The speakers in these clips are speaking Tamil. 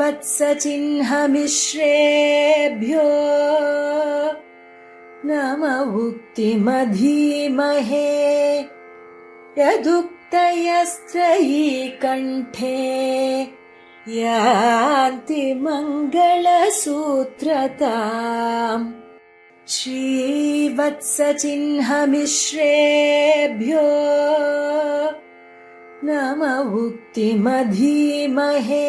श्रीवत्सचिह्नमिश्रेभ्यो नम उक्तिमधीमहे यदुक्तयस्त्रयी कण्ठे यान्ति मङ्गलसूत्रताम् श्रीवत्सचिह्नमिश्रेभ्यो नम उक्तिमधीमहे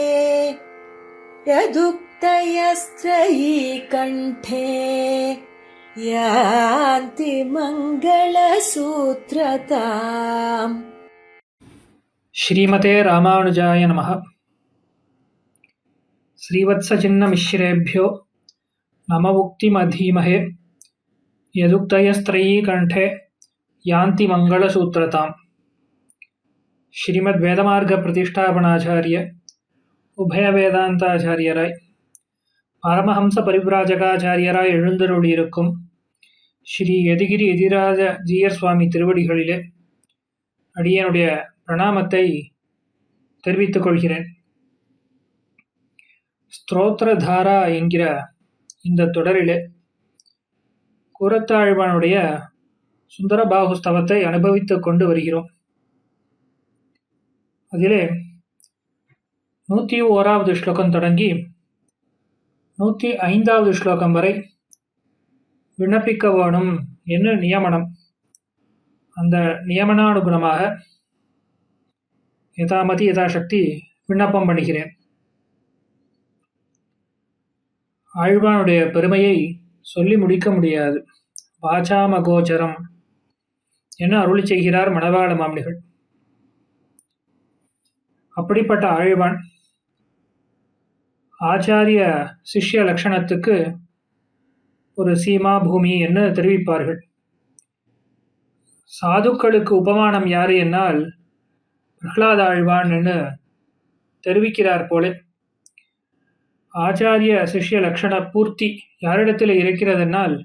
यदुक्तयस्त्रयी कण्ठे यान्ति मङ्गलसूत्रताम्. श्रीमते रामानुजाय नमः. श्रीवत्सचिह्नमिश्रेभ्यो नम उक्तिमधीमहे यदुक्तयस्त्रयी कण्ठे यान्ति मङ्गलसूत्रताम्. श्रीमद् वेदमार्ग प्रतिष्ठापनाचार्य உபய வேதாந்தாச்சாரியராய் பரமஹம்ச பரிவ்ராஜகாச்சாரியராய் எழுந்தருளியிருக்கும் ஸ்ரீ யதிகிரி எதிராஜ ஜீயர் சுவாமி திருவடிகளிலே அடியனுடைய பிரணாமத்தை தெரிவித்துக் கொள்கிறேன். ஸ்தோத்திரதாரா என்கிற இந்த தொடரிலே கூரத்தாழ்வானுடைய சுந்தரபாகு ஸ்தவத்தை அனுபவித்துக் கொண்டு வருகிறோம். அதிலே 101வது ஸ்லோகம் தொடங்கி 105வது ஸ்லோகம் வரை விண்ணப்பிக்க வேணும் என்ன நியமனம். அந்த நியமனானுகுணமாக யதாமதி யதாசக்தி விண்ணப்பம் பண்ணுகிறேன். ஆழ்வானுடைய பெருமையை சொல்லி முடிக்க முடியாது. வாசாமகோச்சரம் என அருளி செய்கிறார் மணவாள மாமனிகள். அப்படிப்பட்ட ஆழ்வான் ஆச்சாரிய சிஷ்ய லட்சணத்துக்கு ஒரு சீமா பூமி என்று தெரிவிப்பார்கள். சாதுக்களுக்கு உபமானம் யாரு என்னால் பிரஹ்லாத ஆழ்வான் என்று தெரிவிக்கிறார் போல ஆச்சாரிய சிஷ்ய லட்சண பூர்த்தி யாரிடத்தில் இருக்கிறதென்னால்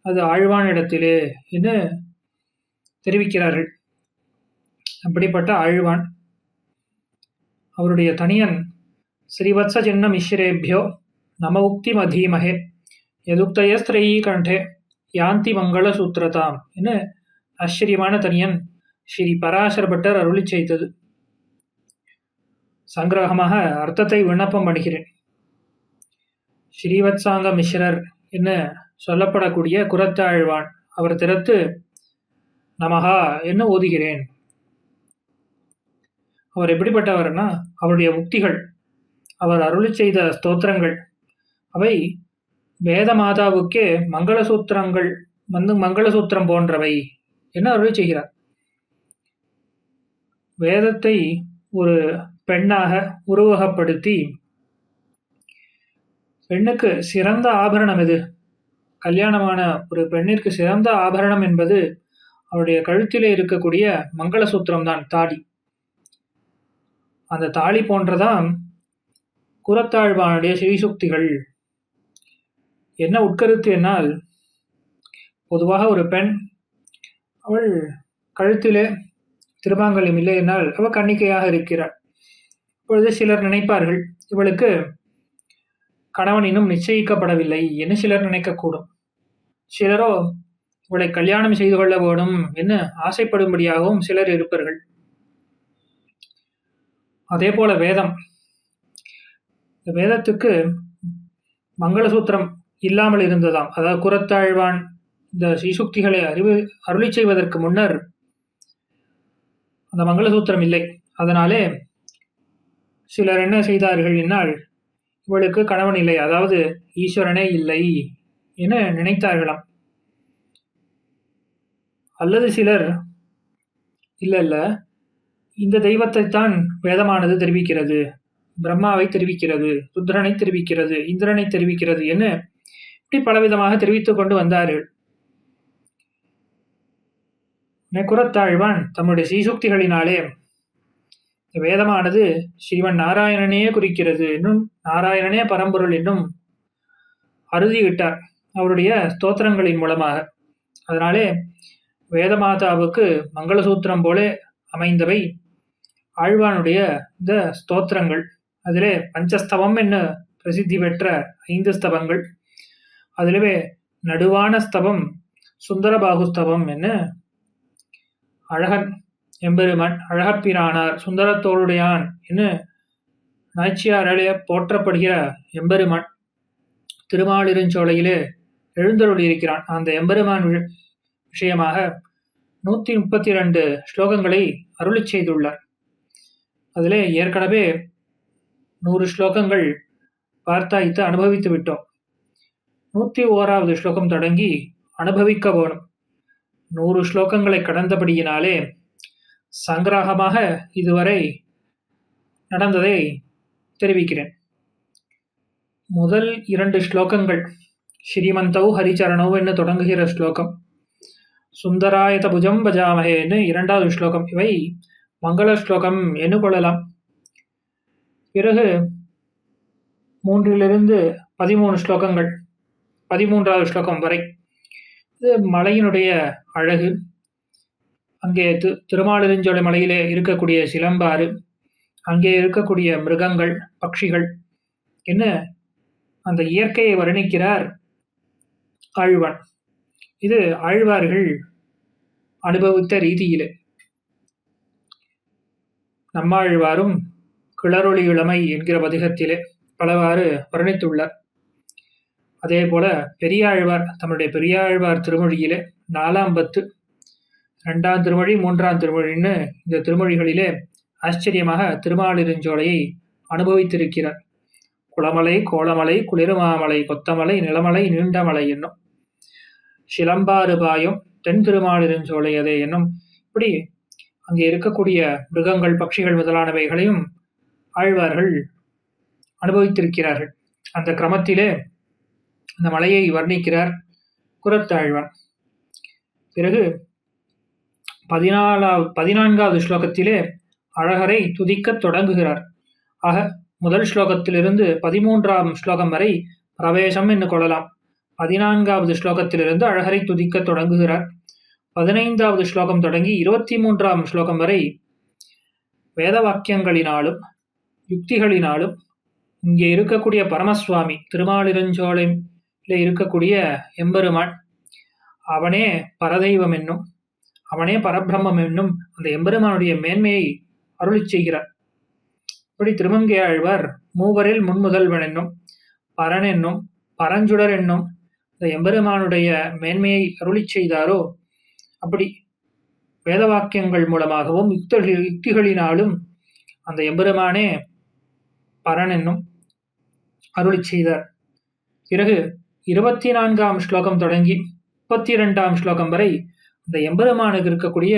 அது ஆழ்வானிடத்திலே என்று தெரிவிக்கிறார்கள். அப்படிப்பட்ட ஆழ்வான் அவருடைய தனியன் ஸ்ரீவத்சசின்னமிஸ்ரேபியோ நம உக்திமதீமஹே யதுக்தயஸ்திரயீ கண்டே யாந்தி மங்களசூத்திரதாம் என ஆச்சரியமான தனியன் ஸ்ரீ பராசர பட்டர் அருளி செய்தது. சங்கிரகமாக அர்த்தத்தை விண்ணப்பம் பண்ணுகிறேன். ஸ்ரீவத்சாங்க மிஸ்ரர் என்ன சொல்லப்படக்கூடிய குரத்தாழ்வான் அவர் திறத்து நமஹா என்ன ஓதுகிறேன். அவர் எப்படிப்பட்டவர்னா அவருடைய முக்திகள், அவர் அருளி செய்த ஸ்தோத்திரங்கள் அவை வேத மாதாவுக்கே மங்களசூத்திரங்கள் மங்களசூத்திரம் போன்றவை என்ன அருளி செய்கிறார். வேதத்தை ஒரு பெண்ணாக உருவகப்படுத்தி பெண்ணுக்கு சிறந்த ஆபரணம் எது, கல்யாணமான ஒரு பெண்ணிற்கு சிறந்த ஆபரணம் என்பது அவருடைய கழுத்திலே இருக்கக்கூடிய மங்களசூத்திரம் தான், தாலி. அந்த தாலி போன்றதான் குரத்தாழ்வானுடைய ஸ்ரீசுக்திகள். என்ன உட்கருத்து என்னால், பொதுவாக ஒரு பெண் அவள் கழுத்திலே திருமாங்கல்யம் இல்லை என்னால் அவள் கன்னிக்கையாக இருக்கிறாள். இப்பொழுது சிலர் நினைப்பார்கள் இவளுக்கு கணவன் இன்னும் நிச்சயிக்கப்படவில்லை என்று சிலர் நினைக்கக்கூடும். சிலரோ இவளை கல்யாணம் செய்து கொள்ள வேண்டும் என்று ஆசைப்படும்படியாகவும் சிலர் இருப்பார்கள். அதே போல வேதம், இந்த வேதத்துக்கு மங்களசூத்திரம் இல்லாமல் இருந்ததாம். அதாவது குரத்தாழ்வான் இந்த ஸ்ரீசுக்திகளை அருளி செய்வதற்கு முன்னர் அந்த மங்களசூத்திரம் இல்லை. அதனாலே சிலர் என்ன செய்தார்கள் என்னால் இவளுக்கு கணவன் இல்லை, அதாவது ஈஸ்வரனே இல்லை என நினைத்தார்களாம். அல்லது சிலர் இல்ல இந்த தெய்வத்தைத்தான் வேதமானது தெரிவிக்கிறது, பிரம்மாவை தெரிவிக்கிறது, ருத்ரனை தெரிவிக்கிறது, இந்திரனை தெரிவிக்கிறது என இப்படி பலவிதமாக தெரிவித்துக் கொண்டு வந்தார்கள். குரத்தாழ்வான் தம்முடைய ஸ்ரீசுக்திகளினாலே வேதமானது ஸ்ரீவன் நாராயணனையே குறிக்கிறது என்னும் நாராயணனே பரம்பொருள் என்னும் அறுதிவிட்டார் அவருடைய ஸ்தோத்திரங்களின் மூலமாக. அதனாலே வேதமாதாவுக்கு மங்களசூத்திரம் போல அமைந்தவை ஆழ்வானுடைய இந்த ஸ்தோத்திரங்கள். அதிலே பஞ்சஸ்தவம் என்ன பிரசித்தி பெற்ற 5 ஸ்தவங்கள். அதிலே நடுவான ஸ்தவம் சுந்தரபாகுஸ்தவம் என்ன அழகன் எம்பெருமான் அழகப்பிரானார் சுந்தரத்தோளுடையான் என்று நாச்சியாராலே போற்றப்படுகிற எம்பெருமான் திருமாலிருஞ்சோலையிலே எழுந்தருளியிருக்கிறான். அந்த எம்பெருமான் விஷயமாக 132 ஸ்லோகங்களை அருளிச் செய்துள்ளார். அதிலே ஏற்கனவே 100 ஸ்லோகங்கள் பார்த்தாய்த்து அனுபவித்து விட்டோம். 101வது ஸ்லோகம் தொடங்கி அனுபவிக்க வேணும். 100 ஸ்லோகங்களை கடந்தபடியினாலே சங்கிரகமாக இதுவரை நடந்ததை தெரிவிக்கிறேன். முதல் 2 ஸ்லோகங்கள் ஸ்ரீமந்தௌ ஹரிச்சரணௌ என்று தொடங்குகிற ஸ்லோகம், சுந்தராயத புஜம் பஜாமஹே என்று 2வது ஸ்லோகம். இவை மங்கள ஸ்லோகம் என்று கொள்ளலாம். பிறகு 3 13 ஸ்லோகங்கள் 13வது ஸ்லோகம் வரை இது மலையினுடைய அழகு, அங்கே திருமாலிருஞ்சோலை மலையிலே இருக்கக்கூடிய சிலம்பாறு, அங்கே இருக்கக்கூடிய மிருகங்கள் பட்சிகள் என்ன அந்த இயற்கையை வர்ணிக்கிறார் ஆழ்வான். இது ஆழ்வார்கள் அனுபவித்த ரீதியிலே நம்மாழ்வாரும் கிளரொளி இளமை என்கிற பதிகத்திலே பலவாறு வர்ணித்துள்ளார். அதே போல பெரியாழ்வார் தம்முடைய பெரியாழ்வார் திருமொழியிலே 4ஆம் பத்து 2ஆம் திருமொழி 3ஆம் திருமொழின்னு இந்த திருமொழிகளிலே ஆச்சரியமாக திருமாலிருஞ்சோலையை அனுபவித்திருக்கிறார். குளமலை கோளமலை குளிர்மாமலை கொத்தமலை நிலமலை நீண்டமலை என்னும் சிலம்பாறு பாயும் தென் திருமாலிருஞ்சோலை அதே என்னும் இப்படி அங்கே இருக்கக்கூடிய மிருகங்கள் பட்சிகள் முதலானவைகளையும் ஆழ்வார்கள் அனுபவித்திருக்கிறார்கள். அந்த கிரமத்திலே அந்த மலையை வர்ணிக்கிறார் குரத்தாழ்வான். பிறகு 14வது ஸ்லோகத்திலே அழகரை துதிக்கத் தொடங்குகிறார். ஆக முதல் ஸ்லோகத்திலிருந்து 13ஆம் ஸ்லோகம் வரை பிரவேசம் என்று கொள்ளலாம். 14வது ஸ்லோகத்திலிருந்து அழகரை துதிக்கத் தொடங்குகிறார். 15வது ஸ்லோகம் தொடங்கி 23ஆம் ஸ்லோகம் வரை வேத வாக்கியங்களினாலும் யுக்திகளினாலும் இங்கே இருக்கக்கூடிய பரமசுவாமி திருமாலிருஞ்சோலையில் இருக்கக்கூடிய எம்பெருமான் அவனே பரதெய்வம் என்னும் அவனே பரபிரம்மம் என்னும் அந்த எம்பெருமானுடைய மேன்மையை அருளிச் செய்கிறார். இப்படி திருமங்கை ஆழ்வார் மூவரில் முன்முதல்வன் என்னும் பரன் என்னும் பரஞ்சுடர் என்னும் இந்த எம்பெருமானுடைய மேன்மையை அருளிச் செய்தாரோ அப்படி வேத வாக்கியங்கள் மூலமாகவும் யுக்திகளினாலும் அந்த எம்பெருமானே பரன் என்னும் அருளிச் செய்தார். பிறகு 24ஆம் ஸ்லோகம் தொடங்கி 32ஆம் ஸ்லோகம் வரை இந்த எம்பெருமானுக்கு இருக்கக்கூடிய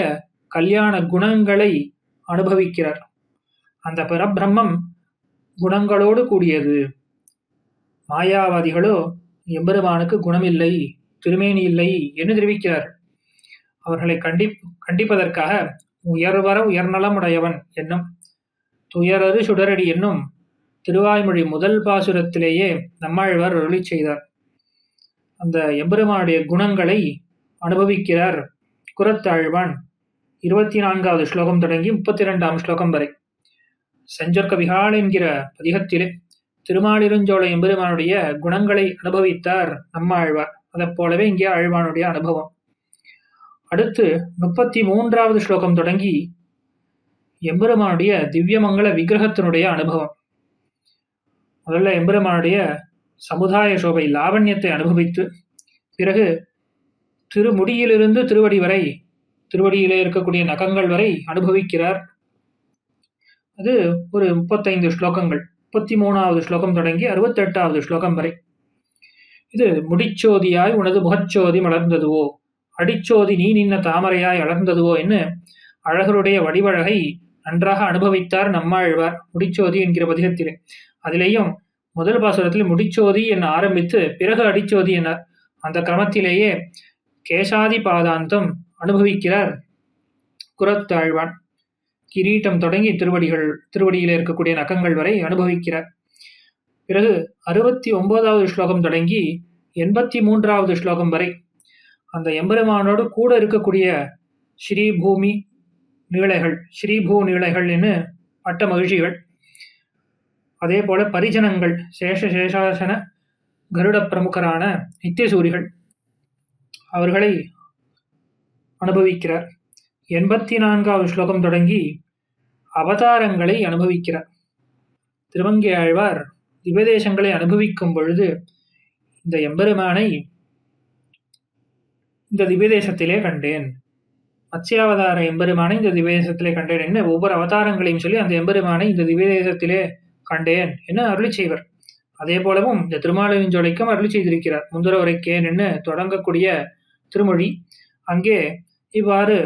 கல்யாண குணங்களை அனுபவிக்கிறார். அந்த பரபிரம்மம் குணங்களோடு கூடியது. மாயாவாதிகளோ எம்பெருமானுக்கு குணமில்லை திருமேனி இல்லை என்று தெரிவிக்கிறார். அவர்களை கண்டிப்பதற்காக உயர்வர உயர்நலமுடையவன் என்னும் துயரறு சுடரடி என்னும் திருவாய்மொழி முதல் பாசுரத்திலேயே நம்மாழ்வார் அருளிச் செய்தார். அந்த எம்பெருமானுடைய குணங்களை அனுபவிக்கிறார் குரத்தாழ்வான் 24வது ஸ்லோகம் தொடங்கி 32ஆம் ஸ்லோகம் வரை. செஞ்சொற்க விகாள் என்கிற பதிகத்திலே திருமாலிருஞ்சோலை எம்பெருமானுடைய குணங்களை அனுபவித்தார் நம்மாழ்வார். அதைப் போலவே இங்கே ஆழ்வானுடைய அனுபவம். அடுத்து 33வது ஸ்லோகம் தொடங்கி எம்பெருமானுடைய திவ்யமங்கள விக்கிரகத்தினுடைய அனுபவம். முதல்ல எம்பெருமானுடைய சமுதாய சோபை லாவண்யத்தை அனுபவித்து பிறகு திருமுடியிலிருந்து திருவடி வரை திருவடியிலே இருக்கக்கூடிய நகங்கள் வரை அனுபவிக்கிறார். அது ஒரு 35 ஸ்லோகங்கள் 33வது ஸ்லோகம் தொடங்கி 68வது ஸ்லோகம் வரை. இது முடிச்சோதியாய் உனது முகச்சோதி மலர்ந்ததுவோ அடிச்சோதி நீ நின்ன தாமரையாய் அலர்ந்ததுவோ என்று அழகருடைய வடிவழகை நன்றாக அனுபவித்தார் நம்மாழ்வார் முடிச்சோதி என்கிற பதிகத்திலே. அதிலேயும் முதல் பாசுரத்தில் முடிச்சோதி என ஆரம்பித்து பிறகு அடிச்சோதி என அந்த கிரமத்திலேயே கேசாதி பாதாந்தம் அனுபவிக்கிறார் குரத்தாழ்வான். கிரீட்டம் தொடங்கி திருவடியிலே இருக்கக்கூடிய நகங்கள் வரை அனுபவிக்கிறார். பிறகு 69வது ஸ்லோகம் தொடங்கி 83வது ஸ்லோகம் வரை அந்த எம்பெருமானோடு கூட இருக்கக்கூடிய ஸ்ரீபூமி நீளைகள் ஸ்ரீபூ நீளைகள் என்று பட்ட மகிழ்ச்சிகள் அதே போல பரிஜனங்கள் சேஷாசன கருட பிரமுகரான நித்தியசூரிகள் அவர்களை அனுபவிக்கிறார். 84வது ஸ்லோகம் தொடங்கி அவதாரங்களை அனுபவிக்கிறார். திருமங்கை ஆழ்வார் திவ்யதேசங்களை அனுபவிக்கும் பொழுது இந்த எம்பெருமானை இந்த திவ்யதேசத்திலே கண்டேன், மத்ஸ்யாவதார எம்பெருமானை இந்த திவ்யதேசத்திலே கண்டேன் என்ன ஒவ்வொரு அவதாரங்களையும் சொல்லி அந்த எம்பெருமானை இந்த திவ்யதேசத்திலே கண்டேன் என்ன அருளி செய்வர். அதே போலவும் இந்த திருமாலிருஞ்சோலைக்கும் அருளி செய்திருக்கிறார். முந்துர உரைக்கேன் என்று தொடங்கக்கூடிய திருமொழி அங்கே இவ்வாறு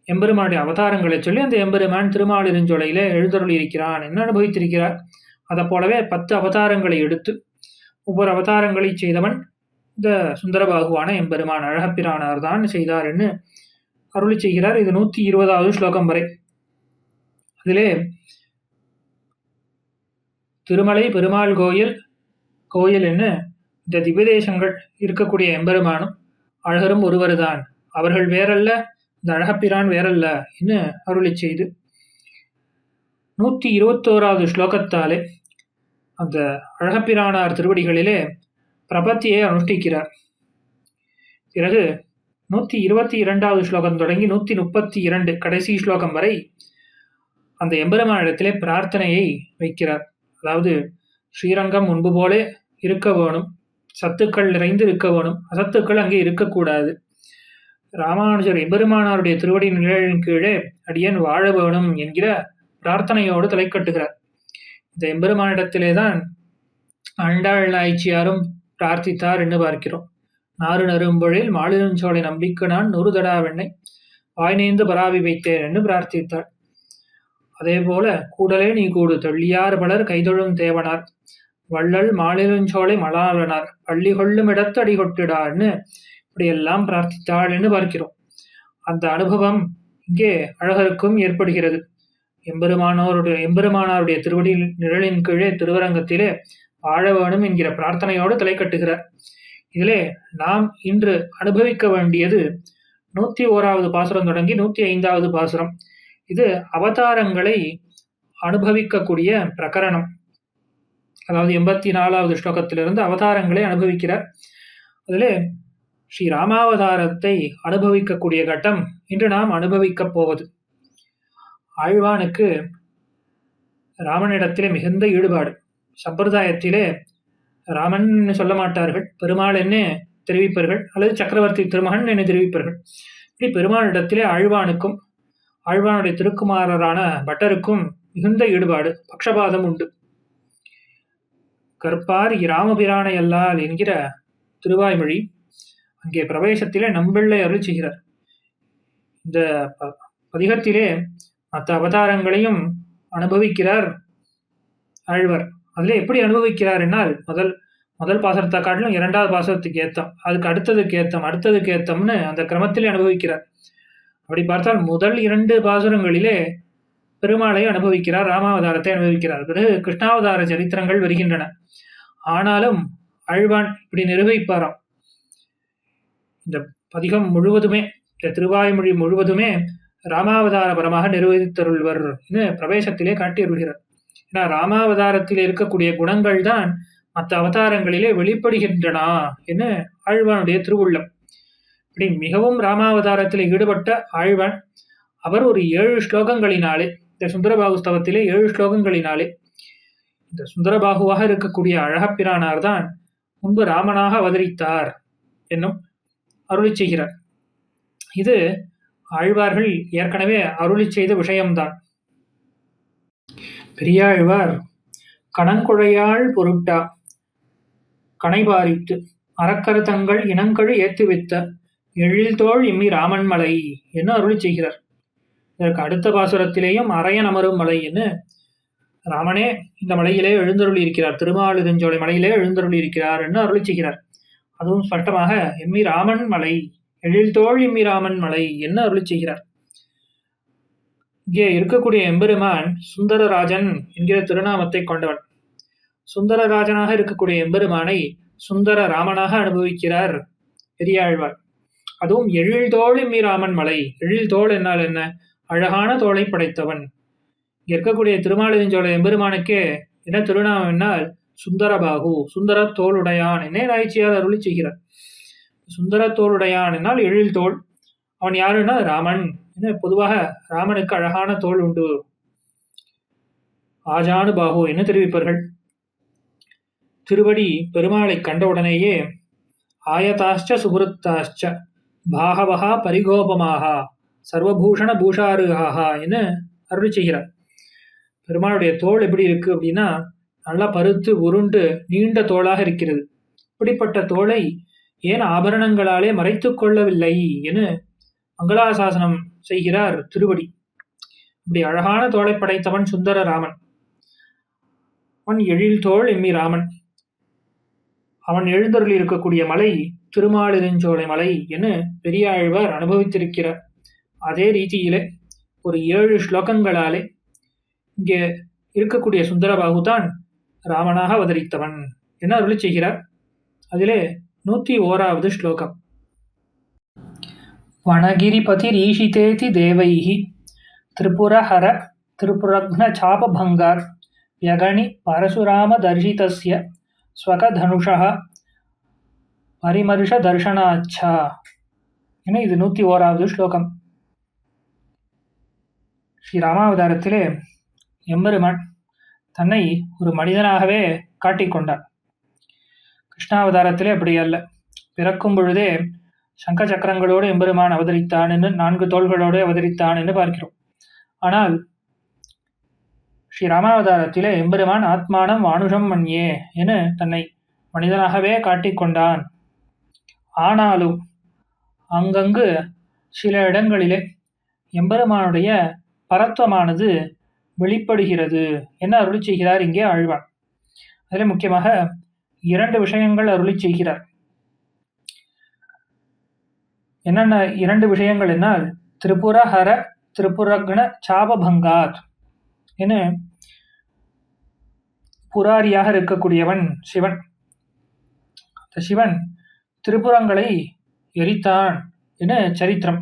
எம்பெருமானுடைய அவதாரங்களை சொல்லி அந்த எம்பெருமான் திருமாலிருஞ்சோலையில எழுந்தருளி இருக்கிறான் என்ன அனுபவித்திருக்கிறார். அதை போலவே 10 அவதாரங்களை எடுத்து ஒவ்வொரு அவதாரங்களை செய்தவன் இந்த சுந்தரபாகுவான எம்பெருமான் அழகப்பிரானார் தான் செய்தார் என்று அருளி செய்கிறார். இது 120வது ஸ்லோகம் வரை. அதிலே திருமலை பெருமாள் கோயில் என்ன இந்த திவ்யதேசங்கள் இருக்கக்கூடிய எம்பெருமானும் அழகரும் ஒருவருதான், அவர்கள் வேறல்ல, இந்த அழகப்பிரான் வேறல்ல என்று அருளி செய்து 121வது ஸ்லோகத்தாலே அந்த அழகப்பிரானார் திருவடிகளிலே பிரபத்தியை அனுஷ்டிக்கிறார். பிறகு 122வது ஸ்லோகம் தொடங்கி 132 கடைசி ஸ்லோகம் வரை அந்த எம்பெருமானிடத்திலே பிரார்த்தனையை வைக்கிறார். அதாவது ஸ்ரீரங்கம் முன்பு போலே இருக்க வேணும், சத்துக்கள் நிறைந்து இருக்க வேணும், அசத்துக்கள் அங்கே இருக்கக்கூடாது, ராமானுஜர் எம்பெருமானாருடைய திருவடி நிழலின் கீழே அடியேன் வாழ வேணும் என்கிற பிரார்த்தனையோடு தலை கட்டுகிறார். இந்த எம்பெருமானிடத்திலே தான் ஆண்டாள் நாய்ச்சியாரும் பிரார்த்தித்தார் என்று பார்க்கிறோம். நாறு நறும்பொழில் மாலிருஞ்சோலை நம்பிக்கை நான் 100 தடா வெண்ணை வாய்நேந்து பராவி வைத்தேன் என்று பிரார்த்தித்தார். அதே போல கூடலே நீ கூடு தொல்லியார் பலர் கைதொழும் தேவனார் வள்ளல் மாலிருஞ்சோலை மலாளனார் பள்ளி கொள்ளும் இடத்து அடிகொட்டிடான்னு இப்படியெல்லாம் பிரார்த்தித்தாள் என்று பார்க்கிறோம். அந்த அனுபவம் இங்கே அழகருக்கும் ஏற்படுகிறது. எம்பெருமானாருடைய திருவடி நிழலின் கீழே திருவரங்கத்திலே வாழ வேணும் என்கிற பிரார்த்தனையோடு தலை கட்டுகிறார். இதிலே நாம் இன்று அனுபவிக்க வேண்டியது 101வது பாசுரம் தொடங்கி 105வது பாசுரம். இது அவதாரங்களை அனுபவிக்கக்கூடிய பிரகரணம். அதாவது 84வது ஸ்லோகத்திலிருந்து அவதாரங்களை அனுபவிக்கிறார். அதிலே ஸ்ரீ ராமாவதாரத்தை அனுபவிக்கக்கூடிய கட்டம் இன்று நாம் அனுபவிக்கப் போவது. ஆழ்வானுக்கு ராமனிடத்திலே மிகுந்த ஈடுபாடு. சம்பிரதாயத்திலே ராமன் சொல்ல மாட்டார்கள், பெருமாள் என்ன தெரிவிப்பார்கள், அல்லது சக்கரவர்த்தி திருமகன் என்ன தெரிவிப்பார்கள். இப்படி பெருமாளிடத்திலே ஆழ்வானுக்கும் ஆழ்வானுடைய திருக்குமாரரான பட்டருக்கும் மிகுந்த ஈடுபாடு, பக்ஷபாதம் உண்டு. கற்பார் இராமபிரானை அல்லால் என்கிற திருவாய்மொழி அங்கே பிரவேசத்திலே நம்பிள்ளை அருள் செய்கிறார். இந்த பதிகத்திலே மற்ற அவதாரங்களையும் அனுபவிக்கிறார் ஆழ்வர். அதில் எப்படி அனுபவிக்கிறார் என்னால் முதல் பாசனத்தை காட்டிலும் 2வது பாசனத்துக்கு ஏத்தம், அதுக்கு அடுத்ததுக்கு ஏத்தம்னு அந்த கிரமத்திலே அனுபவிக்கிறார். அப்படி பார்த்தால் முதல் 2 பாசுரங்களிலே பெருமாளை அனுபவிக்கிறார், ராமாவதாரத்தை அனுபவிக்கிறார். பிறகு கிருஷ்ணாவதார சரித்திரங்கள் வருகின்றன. ஆனாலும் ஆழ்வான் இப்படி நிரூபிப்பாராம். இந்த பதிகம் முழுவதுமே, இந்த திருவாய்மொழி முழுவதுமே ராமாவதார பரமாக நிர்வகித்தருள்வர் பிரவேசத்திலே காட்டியருள்கிறார். ஏன்னா ராமாவதாரத்தில் இருக்கக்கூடிய குணங்கள் தான் மற்ற அவதாரங்களிலே வெளிப்படுகின்றன என்று ஆழ்வானுடைய திருவுள்ளம். இப்படி மிகவும் ராமாவதாரத்தில் ஈடுபட்ட ஆழ்வான் அவர் ஒரு 7 ஸ்லோகங்களினாலே, இந்த சுந்தரபாகு ஸ்தவத்திலே 7 ஸ்லோகங்களினாலே இந்த சுந்தரபாகுவாக இருக்கக்கூடிய அழகப்பிரானார் தான் முன்பு ராமனாக அவதரித்தார் என்னும் அருளி செய்கிறார். இது ஆழ்வார்கள் ஏற்கனவே அருளி செய்த விஷயம்தான். பெரியாழ்வார் கணங்குழையாள் பொருட்டா கணைபாரித்து அறக்கருத்தங்கள் இனங்கழு ஏத்துவித்த எழில்தோள் இம்மி ராமன் மலை என்று அருளி செய்கிறார். இதற்கு அடுத்த பாசுரத்திலேயும் அரையன் அமரும் மலை என்று ராமனே இந்த மலையிலே எழுந்தருளி இருக்கிறார், திருமாலிருஞ்சோலை மலையிலே எழுந்தருளி இருக்கிறார் என்று அருளி செய்கிறார். அதுவும் ஸ்பஷ்டமாக எம்மி ராமன் மலை, எழில்தோள் இம்மி ராமன் மலை என்று அருளி செய்கிறார். இங்கே இருக்கக்கூடிய எம்பெருமான் சுந்தரராஜன் என்கிற திருநாமத்தை கொண்டவன். சுந்தரராஜனாக இருக்கக்கூடிய எம்பெருமானை சுந்தர ராமனாக அனுபவிக்கிறார் பெரியாழ்வார். அதுவும் எழில்தோள் இம்மி ராமன் மலை. எழில்தோள் என்னால் என்ன? அழகான தோளை படைத்தவன். இங்க இருக்கக்கூடிய திருமாலிருஞ்சோலை எம்பெருமானுக்கே என்ன திருநாமம் என்னால் சுந்தரபாகு, சுந்தர தோளுடையான் என்னே நாய்ச்சியார் அருளி செய்கிறார். சுந்தர தோளுடையான் என்னால் எழில் தோள். அவன் யாருன்னா ராமன். பொதுவாக ராமனுக்கு அழகான தோள் உண்டு. ஆஜானு பாகு என்ன தெரிவிப்பார்கள். திருவடி பெருமாளை கண்டவுடனேயே ஆயதாஷ்ட சுகுருத்தாஷ்ட பாகவகா பரிகோபமாக சர்வபூஷண பூஷாருகாக என அருளி செய்கிறார். பெருமாளுடைய தோல் எப்படி இருக்கு அப்படின்னா நல்லா பருத்து உருண்டு நீண்ட தோளாக இருக்கிறது. இப்படிப்பட்ட தோளை ஏன் ஆபரணங்களாலே மறைத்துக் கொள்ளவில்லை என மங்களாசாசனம் செய்கிறார் திருவடி. இப்படி அழகான தோளை படைத்தவன் சுந்தர ராமன். அவன் எழில் தோள் எம்மி ராமன். அவன் எழுந்தருளி இருக்கக்கூடிய மலை திருமாலிருஞ்சோலை மலை என பெரியாழ்வார் அனுபவித்திருக்கிறார். அதே ரீதியிலே ஒரு 7 ஸ்லோகங்களாலே இங்கே இருக்கக்கூடிய சுந்தரபாகு தான் ராமனாக அவதரித்தவன் என அருளி செய்கிறார். அதிலே 101வது ஸ்லோகம். வனகிரிபதி ரீஷிதேதி தேவைஹி திரிபுரஹர திரிபுரக்ன சாபபங்கார் யகணி பரசுராம தர்ஷிதஸ்ய ஸ்வகதனுஷः பரிமர்ஷ தர்ஷனாச்சா என இது 101வது ஸ்லோகம். ஸ்ரீ ராமாவதாரத்திலே எம்பெருமான் தன்னை ஒரு மனிதனாகவே காட்டிக்கொண்டார். கிருஷ்ணாவதாரத்திலே அப்படி அல்ல. பிறக்கும் பொழுதே சங்க சக்கரங்களோடு எம்பெருமான் அவதரித்தான் என்று 4 தோள்களோடு அவதரித்தான் என்று பார்க்கிறோம். ஆனால் ஸ்ரீ ராமாவதாரத்திலே எம்பெருமான் ஆத்மானம் வானுஷம் மன்யே என தன்னை மனிதனாகவே காட்டிக்கொண்டான். ஆனாலும் அங்கங்கு சில இடங்களிலே எம்பெருமானுடைய பரத்வமானது வெளிப்படுகிறது என அருளி செய்கிறார் இங்கே ஆழ்வான். அதில் முக்கியமாக 2 விஷயங்கள் அருளி செய்கிறார். என்னென்ன 2 விஷயங்கள் என்னால் திரிபுரஹர திரிபுரக்ன சாபபங்காத் என புராரியாக இருக்கக்கூடியவன் சிவன். அந்த சிவன் திரிபுரங்களை எரித்தான் என சரித்திரம்.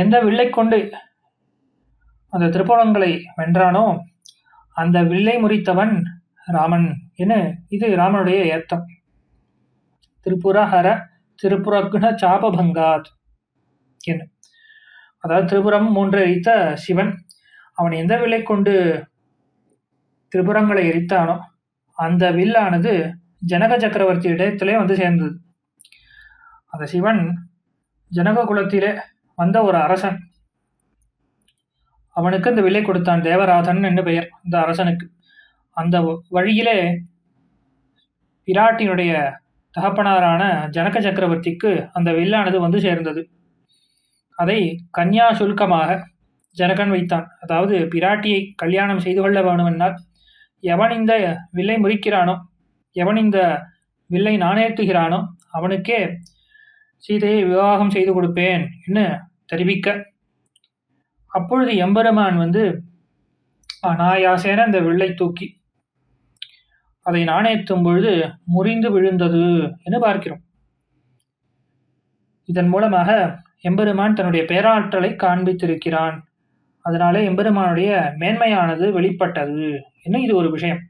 எந்த வில்லை கொண்டு அந்த திரிபுரங்களை வென்றானோ அந்த வில்லை முறித்தவன் ராமன் என இது ராமனுடைய ஏத்தம். திரிபுரஹர திரிபுரக்ன சாபபங்காத் என, அதாவது திரிபுரம் 3 எரித்த சிவன் அவன் எந்த வில்லை கொண்டு திரிபுரங்களை எரித்தானோ அந்த வில்லானது ஜனக சக்கரவர்த்தி இடத்திலே வந்து சேர்ந்தது. அந்த சிவன் ஜனக குலத்திலே வந்த ஒரு அரசன். அவனுக்கு அந்த வில்லை கொடுத்தான். தேவராதன் என்று பெயர் இந்த அரசனுக்கு. அந்த வழியிலே பிராட்டியினுடைய தகப்பனாரான ஜனக சக்கரவர்த்திக்கு அந்த வில்லானது வந்து சேர்ந்தது. அதை கன்யா சுல்கமாக ஜனகன் வைத்தான். அதாவது பிராட்டியை கல்யாணம் செய்து கொள்ள வேண்டுமென்றால் எவன் இந்த வில்லை முறிக்கிறானோ, எவன் இந்த வில்லை நாணேற்றுகிறானோ அவனுக்கே சீதையை விவாகம் செய்து கொடுப்பேன் என்று தெரிவிக்க, அப்பொழுது எம்பெருமான் வந்து அனாயாசேன அந்த வில்லை தூக்கி அதை நாணேற்றும் பொழுது முறிந்து விழுந்தது என்று பார்க்கிறோம். இதன் மூலமாக எம்பெருமான் தன்னுடைய பேராற்றலை காண்பித்திருக்கிறான். அதனாலே எம்பெருமானுடைய மேன்மையானது வெளிப்பட்டது என்ன இது ஒரு விஷயம்.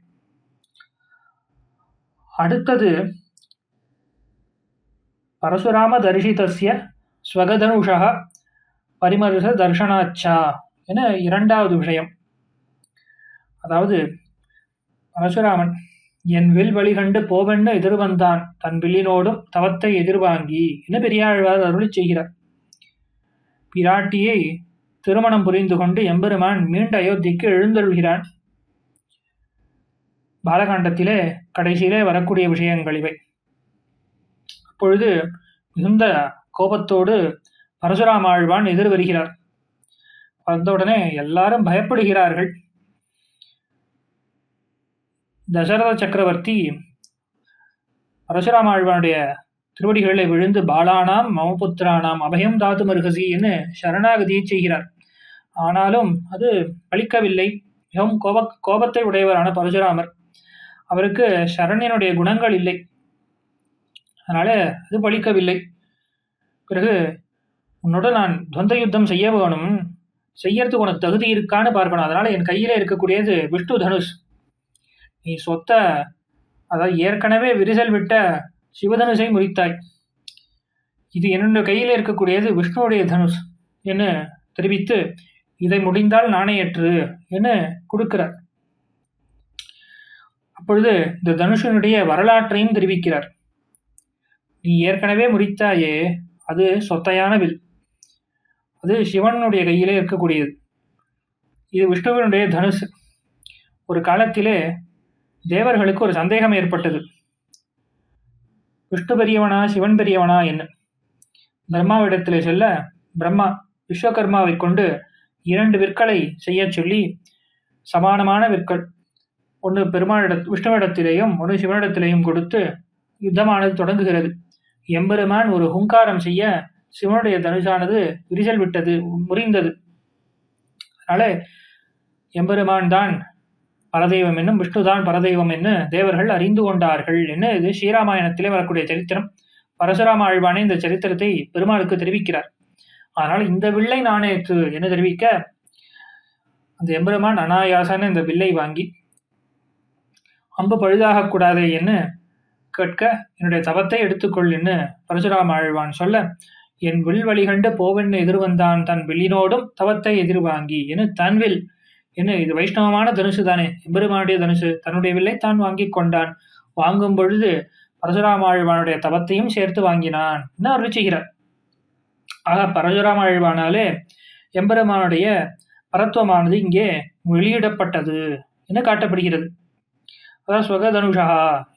அடுத்தது பரசுராம தரிசிதஸ்ய ஸ்வகதனுஷா பரிமர்ச தர்ஷனாச்சா என 2வது விஷயம். அதாவது பரசுராமன் என் வில் வழிகண்டு போவென்று எதிர்வந்தான் தன் வில்லினோடும் தவத்தை எதிர்வாங்கி என பெரியாழ்வார் அருளி செய்கிறார். பிராட்டியை திருமணம் புரிந்து கொண்டு எம்பெருமான் மீண்டு அயோத்திக்கு எழுந்தருள்கிறான். பாலகாண்டத்திலே கடைசியிலே வரக்கூடிய விஷயங்கள் இவை. அப்பொழுது மிகுந்த கோபத்தோடு பரசுராம ஆழ்வான் எதிர் வருகிறார். வந்தவுடனே எல்லாரும் பயப்படுகிறார்கள். தசரத சக்கரவர்த்தி பரசுராம ஆழ்வானுடைய திருவடிகளை விழுந்து பாலானாம் மமபுத்திரானாம் அபயம் தாத்து மருகசி என்று சரணாகதியை செய்கிறார். ஆனாலும் அது பலிக்கவில்லை. மிகவும் கோபத்தை உடையவரான பரசுராமர். அவருக்கு சரண்யனுடைய குணங்கள் இல்லை. அதனால அது பலிக்கவில்லை. பிறகு உன்னோட நான் துவந்த யுத்தம் செய்ய வேணும், செய்யறதுக்கு உனக்கு தகுதி இருக்கான்னு பார்க்கணும். அதனால என் கையில இருக்கக்கூடியது விஷ்ணு தனுஷ். நீ அதாவது ஏற்கனவே விரிசல் விட்ட சிவதனுஷை முறித்தாய். இது என்னுடைய கையில இருக்கக்கூடியது விஷ்ணுவுடைய தனுஷ் என்று தெரிவித்து, இதை முடிந்தால் நாணயற்று என்று கொடுக்கிறார். அப்பொழுது இந்த தனுஷனுடைய வரலாற்றையும் தெரிவிக்கிறார். நீ ஏற்கனவே முறித்தாயே, அது சொத்தையான வில். அது சிவனுடைய கையிலே இருக்கக்கூடியது. இது விஷ்ணுவினுடைய தனுஷ். ஒரு காலத்திலே தேவர்களுக்கு ஒரு சந்தேகம் ஏற்பட்டது. விஷ்ணு பெரியவனா சிவன் பெரியவனா என்ன? பிரம்மாவிடத்திலே செல்ல, பிரம்மா விஸ்வகர்மாவை கொண்டு 2 விற்களை செய்ய சொல்லி, சமானமான விற்கள் ஒன்று விஷ்ணுவிடத்திலேயும் ஒன்று சிவனிடத்திலேயும் கொடுத்து யுத்தமானது தொடங்குகிறது. எம்பெருமான் ஒரு ஹுங்காரம் செய்ய சிவனுடைய தனுஷானது விரிசல் விட்டது, முறிந்தது. அதனால எம்பெருமான் தான் பரதெய்வம் என்னும் விஷ்ணுதான் பரதெய்வம் என்று தேவர்கள் அறிந்து கொண்டார்கள் என்ன. இது ஸ்ரீராமாயணத்திலே வரக்கூடிய சரித்திரம். பரசுராம ஆழ்வானே இந்த சரித்திரத்தை பெருமாளுக்கு தெரிவிக்கிறார். ஆனால் இந்த வில்லை நாணயத்து என்று தெரிவிக்க, அந்த எம்பெருமான் அனாயாசன இந்த வில்லை வாங்கி அம்பு பழுதாகக்கூடாதே என்று கேட்க, என்னுடைய தவத்தை எடுத்துக்கொள் என்று பரசுராம ஆழ்வான் சொல்ல, என் வில் வழிகண்டு போவென்று எதிர்வந்தான் தன் வில்லினோடும் தவத்தை எதிர்வாங்கி என தன்வில் என்ன. இது வைஷ்ணவமான தனுசு தானே, எம்பெருமானுடைய தனுசு. தன்னுடைய வில்லை தான் வாங்கி கொண்டான். வாங்கும் பொழுது பரசுராம ஆழ்வானுடைய தவத்தையும் சேர்த்து வாங்கினான் என்று அருள் செய்கிறார். ஆக பரசுராம ஆழ்வானாலே எம்பெருமானுடைய பரத்துவமானது இங்கே வெளியிடப்பட்டது என காட்டப்படுகிறது. அதாவது ஸ்வகதனுஷா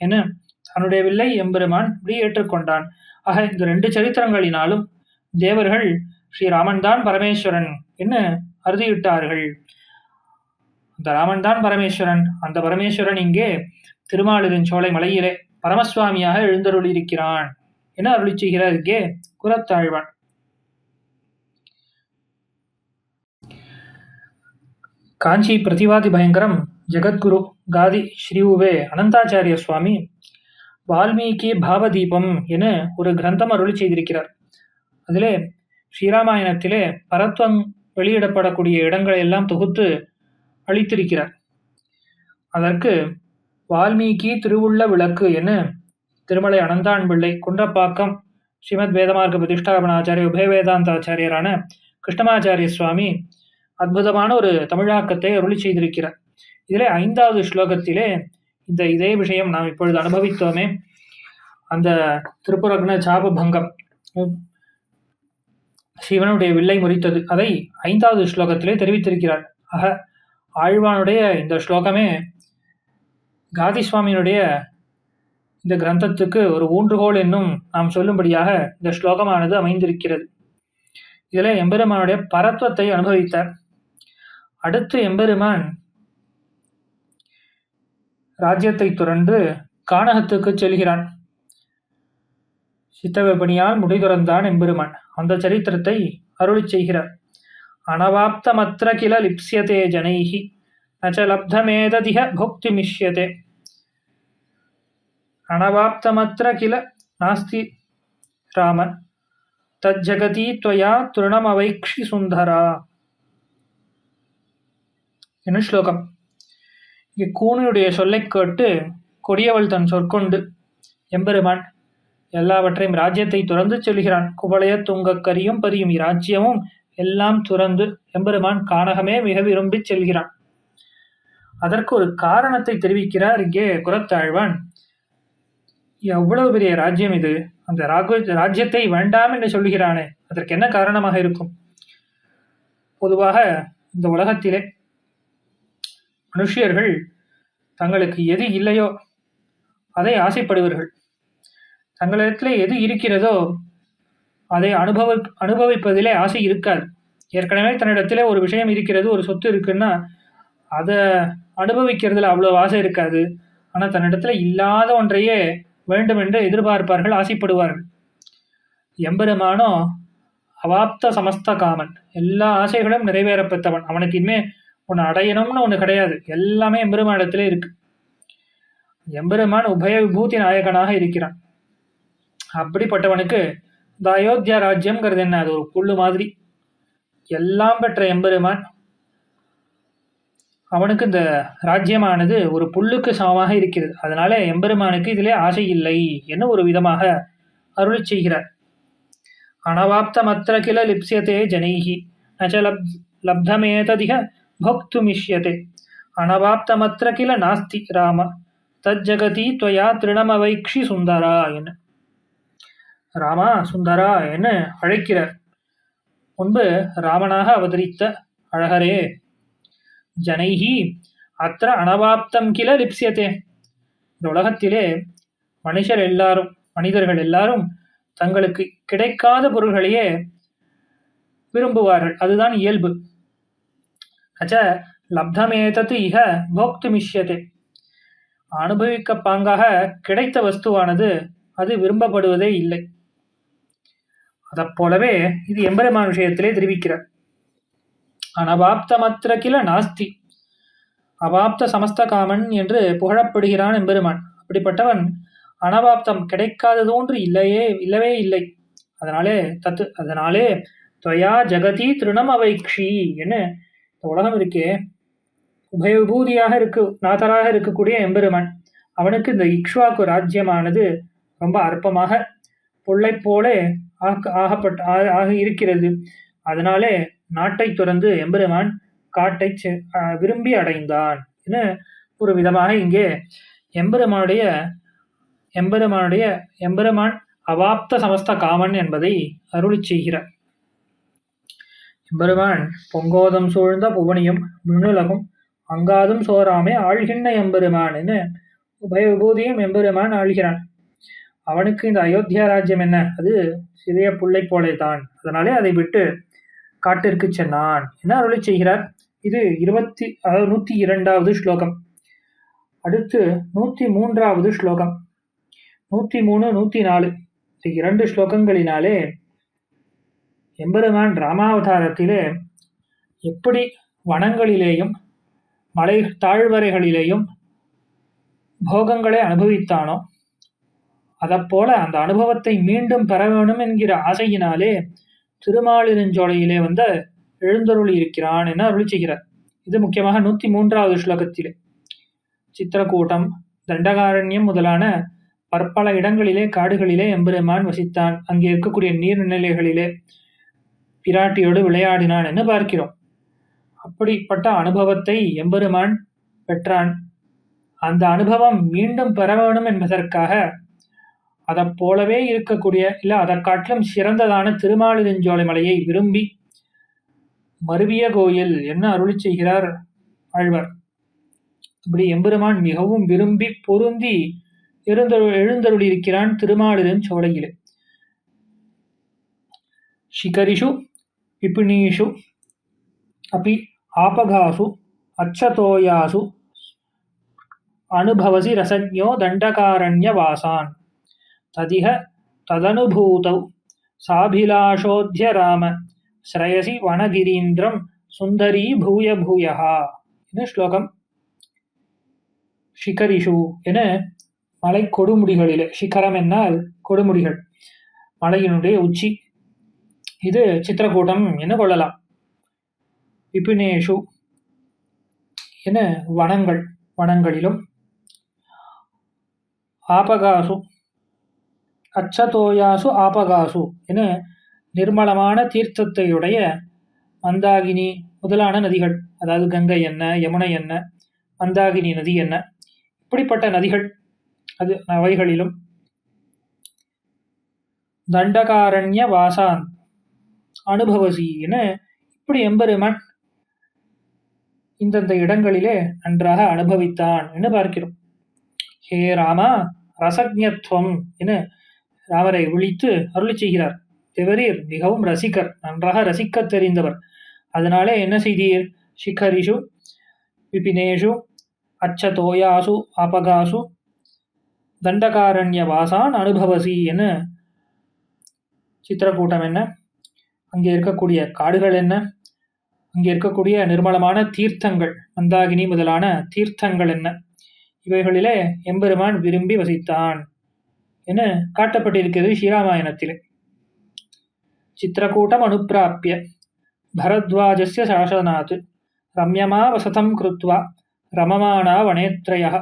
என தன்னுடைய வில்லை எம்பெருமான் இப்படி ஏற்றுக்கொண்டான். ஆக இந்த 2 சரித்திரங்களினாலும் தேவர்கள் ஸ்ரீராமன் தான் பரமேஸ்வரன் என்று அறுதியிட்டார்கள். அந்த ராமன் தான் பரமேஸ்வரன். அந்த பரமேஸ்வரன் இங்கே திருமாலிருஞ் சோலை மலையிலே பரமசுவாமியாக எழுந்தருளியிருக்கிறான் என அருளி செய்கிறார் இங்கே குலத்தாழ்வான். காஞ்சி பிரதிவாதி பயங்கரம் ஜெகத்குரு காதி ஸ்ரீவுவே அனந்தாச்சாரிய சுவாமி வால்மீகி பாவதீபம் என ஒரு கிரந்தம் அருளி செய்திருக்கிறார். அதிலே ஸ்ரீராமாயணத்திலே பரத்வம் வெளியிடப்படக்கூடிய இடங்களை எல்லாம் தொகுத்து அளித்திருக்கிறார். அதற்கு வால்மீகி திருவுள்ள விளக்கு என திருமலை அனந்தான் பிள்ளை குன்றப்பாக்கம் ஸ்ரீமத் வேதமார்க்க பிரதிஷ்டாபன ஆச்சாரிய உபய வேதாந்த ஆச்சாரியரான கிருஷ்ணமாச்சாரிய சுவாமி அற்புதமான ஒரு தமிழாக்கத்தை அருளி செய்திருக்கிறார். இதிலே 5வது ஸ்லோகத்திலே இதே விஷயம் நாம் இப்பொழுது அனுபவித்தோமே, அந்த திரிபுரக்ன சாபபங்கம், சிவனுடைய வில்லை முறித்தது, அதை 5வது ஸ்லோகத்திலே தெரிவித்திருக்கிறார். ஆக ஆழ்வானுடைய இந்த ஸ்லோகமே காதி சுவாமியினுடைய இந்த கிரந்தத்துக்கு ஒரு ஊன்றுகோல் என்னும் நாம் சொல்லும்படியாக இந்த ஸ்லோகமானது அமைந்திருக்கிறது. இதில் எம்பெருமானுடைய பரத்வத்தை அனுபவித்தார். அடுத்து எம்பெருமான் ராஜ்யத்தை துறந்து கானகத்துக்கு செல்கிறான். சித்தவெப்பணியால் முடி துறந்தான் எம்பெருமான். அந்த சரித்திரத்தை அருளி செய்கிறார். அனவாப்தமத்ர கில லிப்ஸ்யதே ஜனைஹி நச்ச லப்தமேததிஹ புக்திமிஷ்யதே. அனவாப்தமத்ர கில நாஸ்தி ராம தஜ்ஜகதி த்வயா திருணமவைக்ஷி சுந்தரா என்ன ஸ்லோகம். இங்கே கூனியுடைய சொல்லை கேட்டு கொடியவள் தன் சொற்கொண்டு எம்பெருமான் எல்லாவற்றையும் ராஜ்யத்தை துறந்து செல்கிறான். குவளைய துங்கக்கரியும் பரியும் இராஜ்யமும் எல்லாம் துறந்து எம்பெருமான் கானகமே மிக விரும்பி செல்கிறான். அதற்கு ஒரு காரணத்தை தெரிவிக்கிறார் இங்கே குலத்தாழ்வான். எவ்வளவு பெரிய ராஜ்யம் இது, அந்த ராஜ்யத்தை வேண்டாம் என்று சொல்லுகிறானே, அதற்கு என்ன காரணமாக இருக்கும்? பொதுவாக இந்த உலகத்திலே மனுஷியர்கள் தங்களுக்கு எது இல்லையோ அதை ஆசைப்படுவார்கள். தங்களிடத்தில் எது இருக்கிறதோ அதை அனுபவிப்பதிலே ஆசை இருக்காது. ஏற்கனவே தன்னிடத்திலே ஒரு விஷயம் இருக்கிறது, ஒரு சொத்து இருக்குன்னா அதை அனுபவிக்கிறதுல அவ்வளோ ஆசை இருக்காது. ஆனால் தன்னிடத்தில் இல்லாத ஒன்றையே வேண்டும் என்று எதிர்பார்ப்பார்கள், ஆசைப்படுவார்கள். எம்பெருமானோ அவாப்த சமஸ்த காமன், எல்லா ஆசைகளும் நிறைவேறப்பெற்றவன். அவனுக்கு இனிமே ஒன்று அடையணும்னு ஒன்று கிடையாது, எல்லாமே எம்பெருமானிடத்திலே இருக்கு. எம்பெருமான் உபய விபூதி நாயகனாக இருக்கிறான். அப்படிப்பட்டவனுக்கு இந்த அயோத்தியா ராஜ்யம்ங்கிறது என்ன, அது ஒரு புல்லு மாதிரி. எல்லாம் பெற்ற எம்பெருமான், அவனுக்கு இந்த ராஜ்யமானது ஒரு புல்லுக்கு சமமாக இருக்கிறது. அதனால எம்பெருமானுக்கு இதிலே ஆசை இல்லை என்று ஒரு விதமாக அருளி செய்கிறார். அனவாப்தமத்திர கில லிப்ஸ்யதே ஜனைஹி நச்ச லப்தமேததிக போக்துமிஷ்யதே அனவாப்தமத்திர கில நாஸ்தி ராம தஜ்ஜகதி துவயா திருணமவைக்ஷி சுந்தரா என்ன ராமா சுந்தரா என்று அழைக்கிறார். முன்பு ராமனாக அவதரித்த அழகரே, ஜனைஹி அத்திர அனவாப்தம் கில லிப்ஸ்யதே, இந்த உலகத்திலே மனிதர்கள் எல்லாரும் தங்களுக்கு கிடைக்காத பொருள்களையே விரும்புவார்கள். அதுதான் இயல்பு. அச்ச லப்தமேதத்து இக போக்துமிஷ்யதே, அனுபவிக்க பாங்காக கிடைத்த வஸ்துவானது அது விரும்பப்படுவதே இல்லை. அதைப்போலவே இது எம்பெருமான் விஷயத்திலே தெரிவிக்கிறார். அனவாப்தமத்திர கில நாஸ்தி, அவாப்த சமஸ்த காமன் என்று புகழப்படுகிறான் எம்பெருமான். அப்படிப்பட்டவன் அனவாப்தம் கிடைக்காததோன்று இல்லவே இல்லை. அதனாலே துவயா ஜகதி திருணம் அவைக்ஷி என்ன, இந்த உலகம் இருக்கே உபய விபூதியாக நாதராக இருக்கக்கூடிய எம்பெருமான், அவனுக்கு இந்த இக்ஷ்வாக்கு ராஜ்யமானது ரொம்ப அற்பமாக பொல்லை போல ஆக இருக்கிறது. அதனாலே நாட்டை துறந்து எம்பெருமான் காட்டை விரும்பி அடைந்தான் என ஒரு விதமாக இங்கே எம்பெருமான் அவாப்த சமஸ்த காமன் என்பதை அருளி செய்கிறார். எம்பெருமான் பொங்கோதம் சூழ்ந்த புவனியும் விண்ணுலகும் அங்காதும் சோராமே ஆழ்கின்ற எம்பெருமான் என உபய விபூதியும் எம்பெருமான் ஆழ்கிறான். அவனுக்கு இந்த அயோத்தியா ராஜ்யம் என்ன, அது சிறிய புள்ளை போலேதான். அதனாலே அதை விட்டு காட்டிற்கு சென்னான் என அருளி செய்கிறார். இது 102வது ஸ்லோகம். அடுத்து 103வது ஸ்லோகம். 103, 104 இந்த 2 ஸ்லோகங்களினாலே எம்பெருமான் ராமாவதாரத்திலே எப்படி வனங்களிலேயும் மலை தாழ்வரைகளிலேயும் போகங்களை அனுபவித்தானோ, அதப்போல அந்த அனுபவத்தை மீண்டும் பெற வேணும் என்கிற ஆசையினாலே திருமாலிருஞ்சோலையிலே எழுந்தருளி இருக்கிறான் என அருளி செய்கிறார். இது முக்கியமாக 103வது ஸ்லோகத்திலே சித்திரக்கூட்டம், தண்டகாரண்யம் முதலான பற்பல இடங்களிலே காடுகளிலே எம்பெருமான் வசித்தான். அங்கே இருக்கக்கூடிய நீர்நிலைகளிலே பிராட்டியோடு விளையாடினான் என்று பார்க்கிறோம். அப்படிப்பட்ட அனுபவத்தை எம்பெருமான் பெற்றான். அந்த அனுபவம் மீண்டும் பெற வேணும் என்பதற்காக அதைப் போலவே இருக்கக்கூடிய அதற்காட்டிலும் சிறந்ததான திருமாலிருஞ்சோலை மலையை விரும்பி மருவிய கோயில் என்ன அருளி செய்கிறார் ஆழ்வார். இப்படி எம்பெருமான் மிகவும் விரும்பி பொருந்தி எழுந்தருளி இருக்கிறான் திருமாலிருஞ்சோலையிலே. சிகரிஷு விபினீஷு அப்பி ஆபகாசு அச்சதோயாசு அனுபவசி ரசஜ்ஞோ தண்டகாரண்ய வாசான் ததிஹ ததனுபூதௌ சாபிலாஷோத்ய ராம ஸ்ரயசி வனகிரீந்திரம் சுந்தரி பூய பூயஹா என ஸ்லோகம். ஷிகரிஷு என மலை கொடுமுடிகளிலே, சிகரம் என்னால் கொடுமுடிகள், மலையினுடைய உச்சி. இது சித்திரக்கூட்டம் என கொள்ளலாம். விபினேஷு என வனங்களிலும், ஆபகாசு அச்சதோயாசு ஆபகாசு என நிர்மலமான தீர்த்தத்தையுடைய மந்தாகினி முதலான நதிகள், அதாவது கங்கை என்ன, யமுனை என்ன, மந்தாகினி நதி என்ன, இப்படிப்பட்ட நதிகள் அவைகளிலும் தண்டகாரண்ய வாசான் அனுபவசி என இப்படி எம்பெருமான் இந்தந்த இடங்களிலே நன்றாக அனுபவித்தான் என்று பார்க்கிறோம். ஹே ராமா ரசஜ்ஞத்வம் என ராமரை விழித்து அருளி செய்கிறார். தேவரீர் மிகவும் ரசிகர், நன்றாக ரசிக்க தெரிந்தவர். அதனாலே என்ன செய்தீர்? சிகரிஷு விபினேஷு அச்சதோயாசு ஆபகாசு தண்டகாரண்ய வாசான் அனுபவசி என சித்திரக்கூட்டம் என்ன, அங்கே இருக்கக்கூடிய காடுகள் என்ன, அங்கே இருக்கக்கூடிய நிர்மலமான தீர்த்தங்கள், மந்தாகினி முதலான தீர்த்தங்கள் என்ன, இவைகளிலே எம்பெருமான் விரும்பி வசித்தான் என காட்டப்பட்டிருக்கிறது ஸ்ரீராமாயணத்திலே. சித்திரக்கூட்டம் அனுப்பிராப்பிய பரத்வாஜஸ்ய சாசனாத் ரம்யமா வசதம் கிருத்வா ரமமானா வனேத்ரயः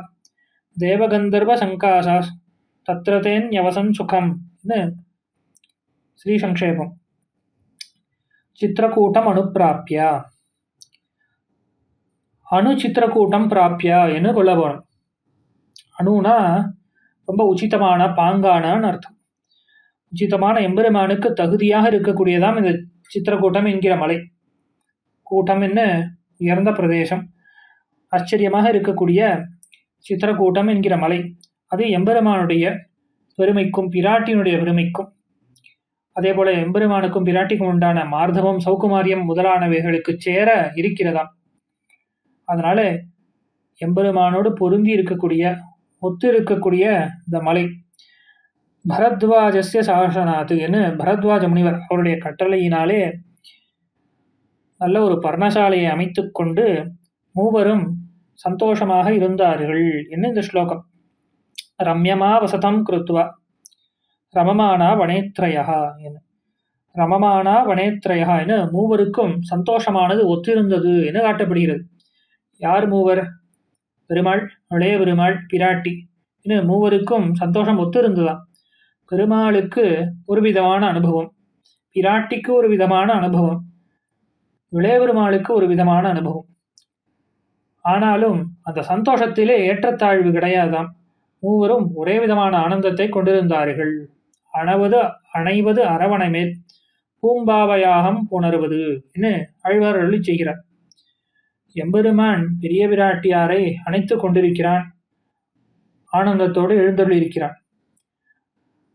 தேவகந்தர்வ சங்காசாஸ் தத்ரதேன்யவசன் சுகம்னு ஸ்ரீசங்கேபம். சித்திரக்கூட்டம் அனுப்பிராப்பிய, சித்திரக்கூட்டம் பிராப்பியா என்று கொள்ள போகணும். அணுனா ரொம்ப உச்சிதமான பாங்கானான்னு அர்த்தம். உச்சிதமான எம்பெருமானுக்கு தகுதியாக இருக்கக்கூடியதாம் இந்த சித்திரக்கூட்டம் என்கிற மலை. கூட்டம் என்ன உயர்ந்த பிரதேசம், ஆச்சரியமாக இருக்கக்கூடிய சித்திரக்கூட்டம் என்கிற மலை, அது எம்பெருமானுடைய பெருமைக்கும் பிராட்டியினுடைய பெருமைக்கும், அதே போல எம்பெருமானுக்கும் பிராட்டிக்கும் உண்டான மார்தவம் சௌகுமாரியம் முதலானவைகளுக்கு சேர இருக்கிறதாம். அதனால எம்பெருமானோடு பொருந்தி இருக்கக்கூடிய ஒத்து இருக்கக்கூடிய இந்த மலை பரத்வாஜஸ்ய சாசனாத்து என்று பரத்வாஜ முனிவர் அவருடைய கட்டளையினாலே நல்ல ஒரு பர்ணசாலையை அமைத்து கொண்டு மூவரும் சந்தோஷமாக இருந்தார்கள் என்ன இந்த ஸ்லோகம். ரம்யமா வசதம் கிருத்வா ரமமானா வனேத்ரயா என, ரமமானா வனேத்ரயா என மூவருக்கும் சந்தோஷமானது ஒத்திருந்தது என காட்டப்படுகிறது. யார் மூவர்? பெருமாள், இளைய பெருமாள், பிராட்டி என மூவருக்கும் சந்தோஷம் ஒத்திருந்ததாம். பெருமாளுக்கு ஒரு விதமான அனுபவம், பிராட்டிக்கு ஒரு விதமான அனுபவம், இளைய பெருமாளுக்கு ஒரு விதமான அனுபவம். ஆனாலும் அந்த சந்தோஷத்திலே ஏற்றத்தாழ்வு கிடையாதாம். மூவரும் ஒரே விதமான ஆனந்தத்தை கொண்டிருந்தார்கள். அணைவது அரவணைமேல் பூம்பாவையாகம் புணர்வது என்று ஆழ்வார் அருளி செய்கிறார். எம்பெருமான் பெரிய பிராட்டியாரை அணைத்துக் கொண்டிருக்கிறான், ஆனந்தத்தோடு எழுந்தருளியிருக்கிறான்.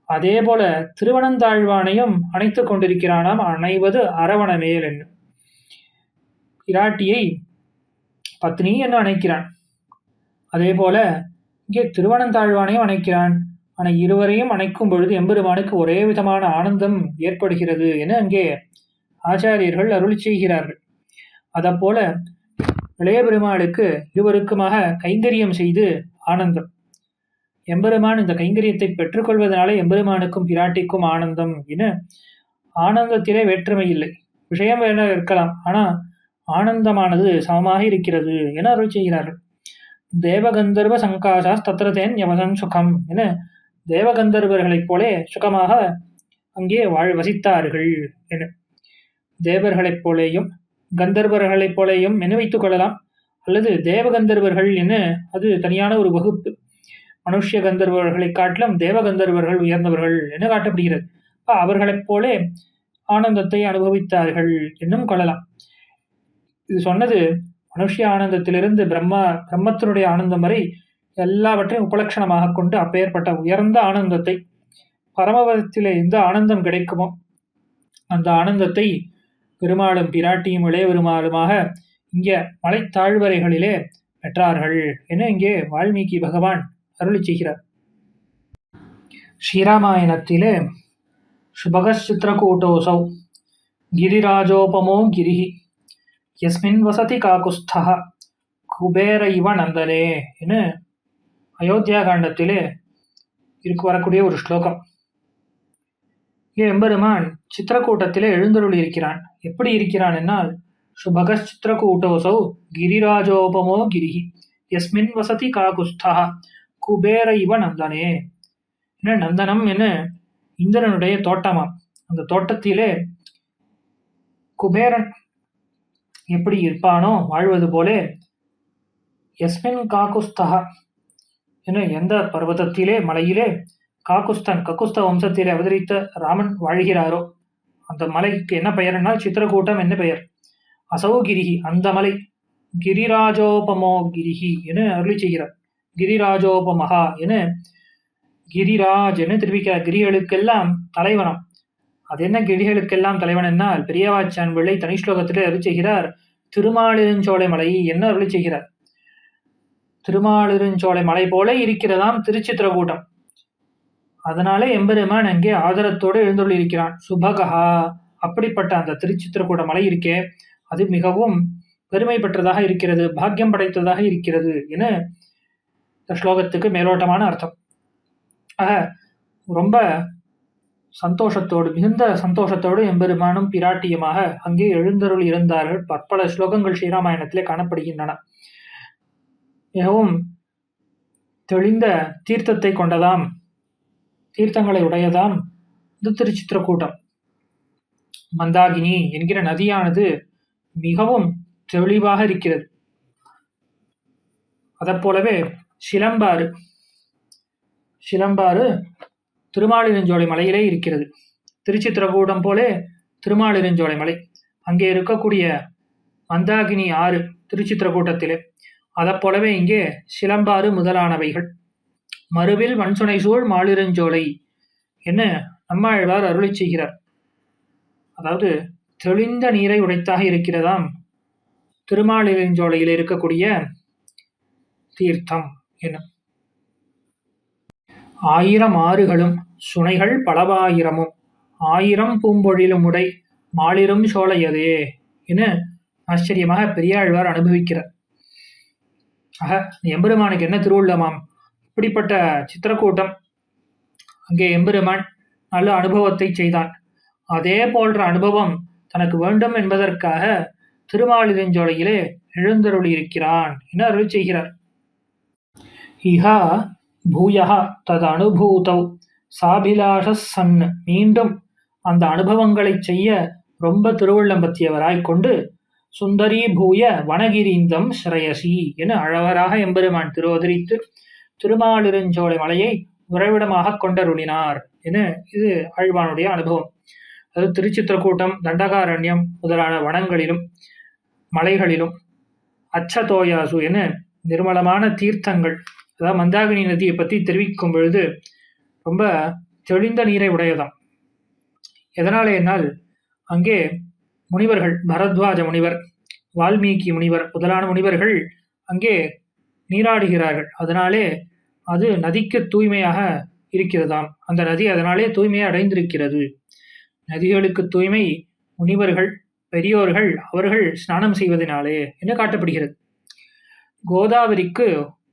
அதே போல திருவனந்தாழ்வானையும் அணைத்துக் கொண்டிருக்கிறானாம், அணைவது அரவணமேல் என்று. பிராட்டியை பத்னி என்று அணைக்கிறான். அதே போல இங்கே திருவனந்தாழ்வானையும் அணைக்கிறான். ஆனால் இருவரையும் அணைக்கும் பொழுது எம்பெருமானுக்கு ஒரே விதமான ஆனந்தம் ஏற்படுகிறது என அங்கே ஆச்சாரியர்கள் அருளி செய்கிறார்கள். அதப்போல இளைய பெருமாளுக்கு இருவருக்குமாக கைங்கரியம் செய்து ஆனந்தம். எம்பெருமான் இந்த கைங்கரியத்தை பெற்றுக்கொள்வதனாலே எம்பெருமானுக்கும் பிராட்டிக்கும் ஆனந்தம் என, ஆனந்தத்திலே வேற்றுமை இல்லை. விஷயம் வேற இருக்கலாம், ஆனால் ஆனந்தமானது சமமாக இருக்கிறது என அருள் செய்கிறார்கள். தேவகந்தர்வ சங்காசாஸ் தத்ரதேன் யவசன் சுகம் என, தேவகந்தர்வர்களைப் போலே சுகமாக அங்கே வசித்தார்கள் என. தேவர்களைப் போலேயும் கந்தர்வர்களைப் போலேயும் என வைத்துக் கொள்ளலாம், அல்லது தேவகந்தர்வர்கள் என அது தனியான ஒரு வகுப்பு. மனுஷ்ய கந்தர்வர்களை காட்டிலும் தேவகந்தர்வர்கள் உயர்ந்தவர்கள் என காட்டப்படுகிறது. அவர்களைப் போலே ஆனந்தத்தை அனுபவித்தார்கள் என்னும் கொள்ளலாம். இது சொன்னது மனுஷ்ய ஆனந்தத்திலிருந்து பிரம்மத்தினுடைய ஆனந்தம் வரை எல்லாவற்றையும் உபலட்சணமாக கொண்டு அப்பேற்பட்ட உயர்ந்த ஆனந்தத்தை, பரமபதத்திலே எந்த ஆனந்தம் கிடைக்குமோ அந்த ஆனந்தத்தை பெருமாளும் பிராட்டியும் இளைய பெருமாளுமாக இங்கே மலைத்தாழ்வரைகளிலே பெற்றார்கள் என இங்கே வால்மீகி பகவான் அருளி செய்கிறார். ஸ்ரீராமாயணத்திலே சுபகச்சித்திரகூட்டோசௌ கிரிராஜோபமோ கிரிஹி யஸ்மின் வசதி காகுஸ்தஹ குபேர இவ நந்தனே என அயோத்தியா காண்டத்திலே வரக்கூடிய ஒரு ஸ்லோகம். எம்பெருமான் சித்திரக்கூட்டத்திலே எழுந்தருளி இருக்கிறான். எப்படி இருக்கிறான் என்னால், சுபகச்சித்திரகூட்டோசௌ கிரிராஜோபமோ கிரிஹி யஸ்மின் வசதி காகுஸ்தஹ குபேர இவ நந்தனே என, நந்தனம் என இந்திரனுடைய தோட்டமாம். அந்த தோட்டத்திலே குபேரன் எப்படி இருப்பானோ வாழ்வது போலே, யஸ்மின் காகுஸ்தஹ என எந்த பர்வதத்திலே மலையிலே காகுஸ்தன் ககுஸ்த வம்சத்திலே அவதரித்த ராமன் வாழ்கிறாரோ அந்த மலைக்கு என்ன பெயர் என்றால் சித்திரக்கூட்டம் என்ன பெயர். அசௌகிரிஹி அந்த மலை, கிரிராஜோபமோ கிரிஹி என அருளி செய்கிறார். கிரிராஜோபமஹா என கிரிராஜ் என தெரிவிக்கிறார். கிரிகளுக்கெல்லாம் தலைவனம். அது என்ன கிரிகளுக்கெல்லாம் தலைவன் என்னால், பெரியவாச்சான் பிள்ளை தனி ஸ்லோகத்திலே அருளி செய்கிறார். திருமாலிருஞ்சோலை மலை என்ன அருளி செய்கிறார். திருமாலிருஞ்சோலை மலை போல இருக்கிறதாம் திருச்சித்திரக்கூட்டம். அதனாலே எம்பெருமான் அங்கே ஆதரத்தோடு எழுந்துள்ளிருக்கிறான். சுபகா, அப்படிப்பட்ட அந்த திருச்சித்திரக்கூட மலை இருக்கே அது மிகவும் பெருமை பெற்றதாக இருக்கிறது, பாக்கியம் படைத்ததாக இருக்கிறது என இந்த ஸ்லோகத்துக்கு மேலோட்டமான அர்த்தம். ஆக ரொம்ப சந்தோஷத்தோடு மிகுந்த சந்தோஷத்தோடு எம்பெருமானும் பிராட்டியுமாக அங்கே எழுந்தருள் இருந்தார்கள். பற்பல ஸ்லோகங்கள் ஸ்ரீராமாயணத்திலே காணப்படுகின்றன. மிகவும் தெளிந்த தீர்த்தத்தை கொண்டதாம், தீர்த்தங்களை உடையதாம் இந்த திருச்சித்திரக்கூட்டம். மந்தாகினி என்கிற நதியானது மிகவும் தெளிவாக இருக்கிறது. அதைப்போலவே சிலம்பாறு திருமாலிருஞ்சோலை மலையிலே இருக்கிறது. திருச்சித்திரக்கூடம் போலே திருமாலிருஞ்சோலை மலை, அங்கே இருக்கக்கூடிய மந்தாகினி ஆறு திருச்சித்திரக்கூட்டத்திலே, அதைப்போலவே இங்கே சிலம்பாறு முதலானவைகள். மறுவில் வன்சுனை சூழ் மாலிருஞ்சோலை என்ன நம்மாழ்வார் அருளி செய்கிறார். அதாவது தெளிந்த நீரை உடைத்தாக இருக்கிறதாம் திருமாலிருஞ்சோலையில் இருக்கக்கூடிய தீர்த்தம் என்ன. 1000 ஆறுகளும் சுனைகள் பலவாயிரமும் 1000 பூம்பொழிலும் உடை மாலிரும் சோலையதே என ஆச்சரியமாக பெரியாழ்வார் அனுபவிக்கிறார். ஆக எம்பெருமானுக்கு என்ன திருவுள்ளமாம், இப்படிப்பட்ட சித்திரக்கூட்டம் அங்கே எம்பெருமான் நல்ல அனுபவத்தை செய்தான். அதே போன்ற அனுபவம் தனக்கு வேண்டும் என்பதற்காக திருமாலிருஞ்சோலையிலே எழுந்தருளியிருக்கிறான் என அருள் செய்கிறார். இஹா பூயஹா தது அனுபூதௌ சாபிலாஷஸ் சன், மீண்டும் அந்த அனுபவங்களை செய்ய ரொம்ப திருவுள்ளம்பத்தியவராய் கொண்டு சுந்தரி பூய வனகிரீந்தம் ஸ்ரயசி என அழவராக எம்பெருமான் திருவதரித்து திருமாலிருஞ்சோலை மலையை உறைவிடமாக கொண்டருளினார் என இது ஆழ்வானுடைய அனுபவம். அது திருச்சித்திரக்கூட்டம், தண்டகாரண்யம் முதலான வனங்களிலும் மலைகளிலும் அச்சதோயாசு என நிர்மலமான தீர்த்தங்கள், அதாவது மந்தாகினி நதியை பற்றி தெரிவிக்கும் பொழுது ரொம்ப தெளிந்த நீரை உடையதாம். எதனாலே என்னால் அங்கே முனிவர்கள், பரத்வாஜ முனிவர், வால்மீகி முனிவர் முதலான முனிவர்கள் அங்கே நீராடுகிறார்கள். அதனாலே அது நதிக்கு தூய்மையாக இருக்கிறதாம். அந்த நதி அதனாலே தூய்மையை அடைந்திருக்கிறது. நதிகளுக்கு தூய்மை முனிவர்கள், பெரியோர்கள் அவர்கள் ஸ்நானம் செய்வதனாலே என்ன காட்டப்படுகிறது. கோதாவரிக்கு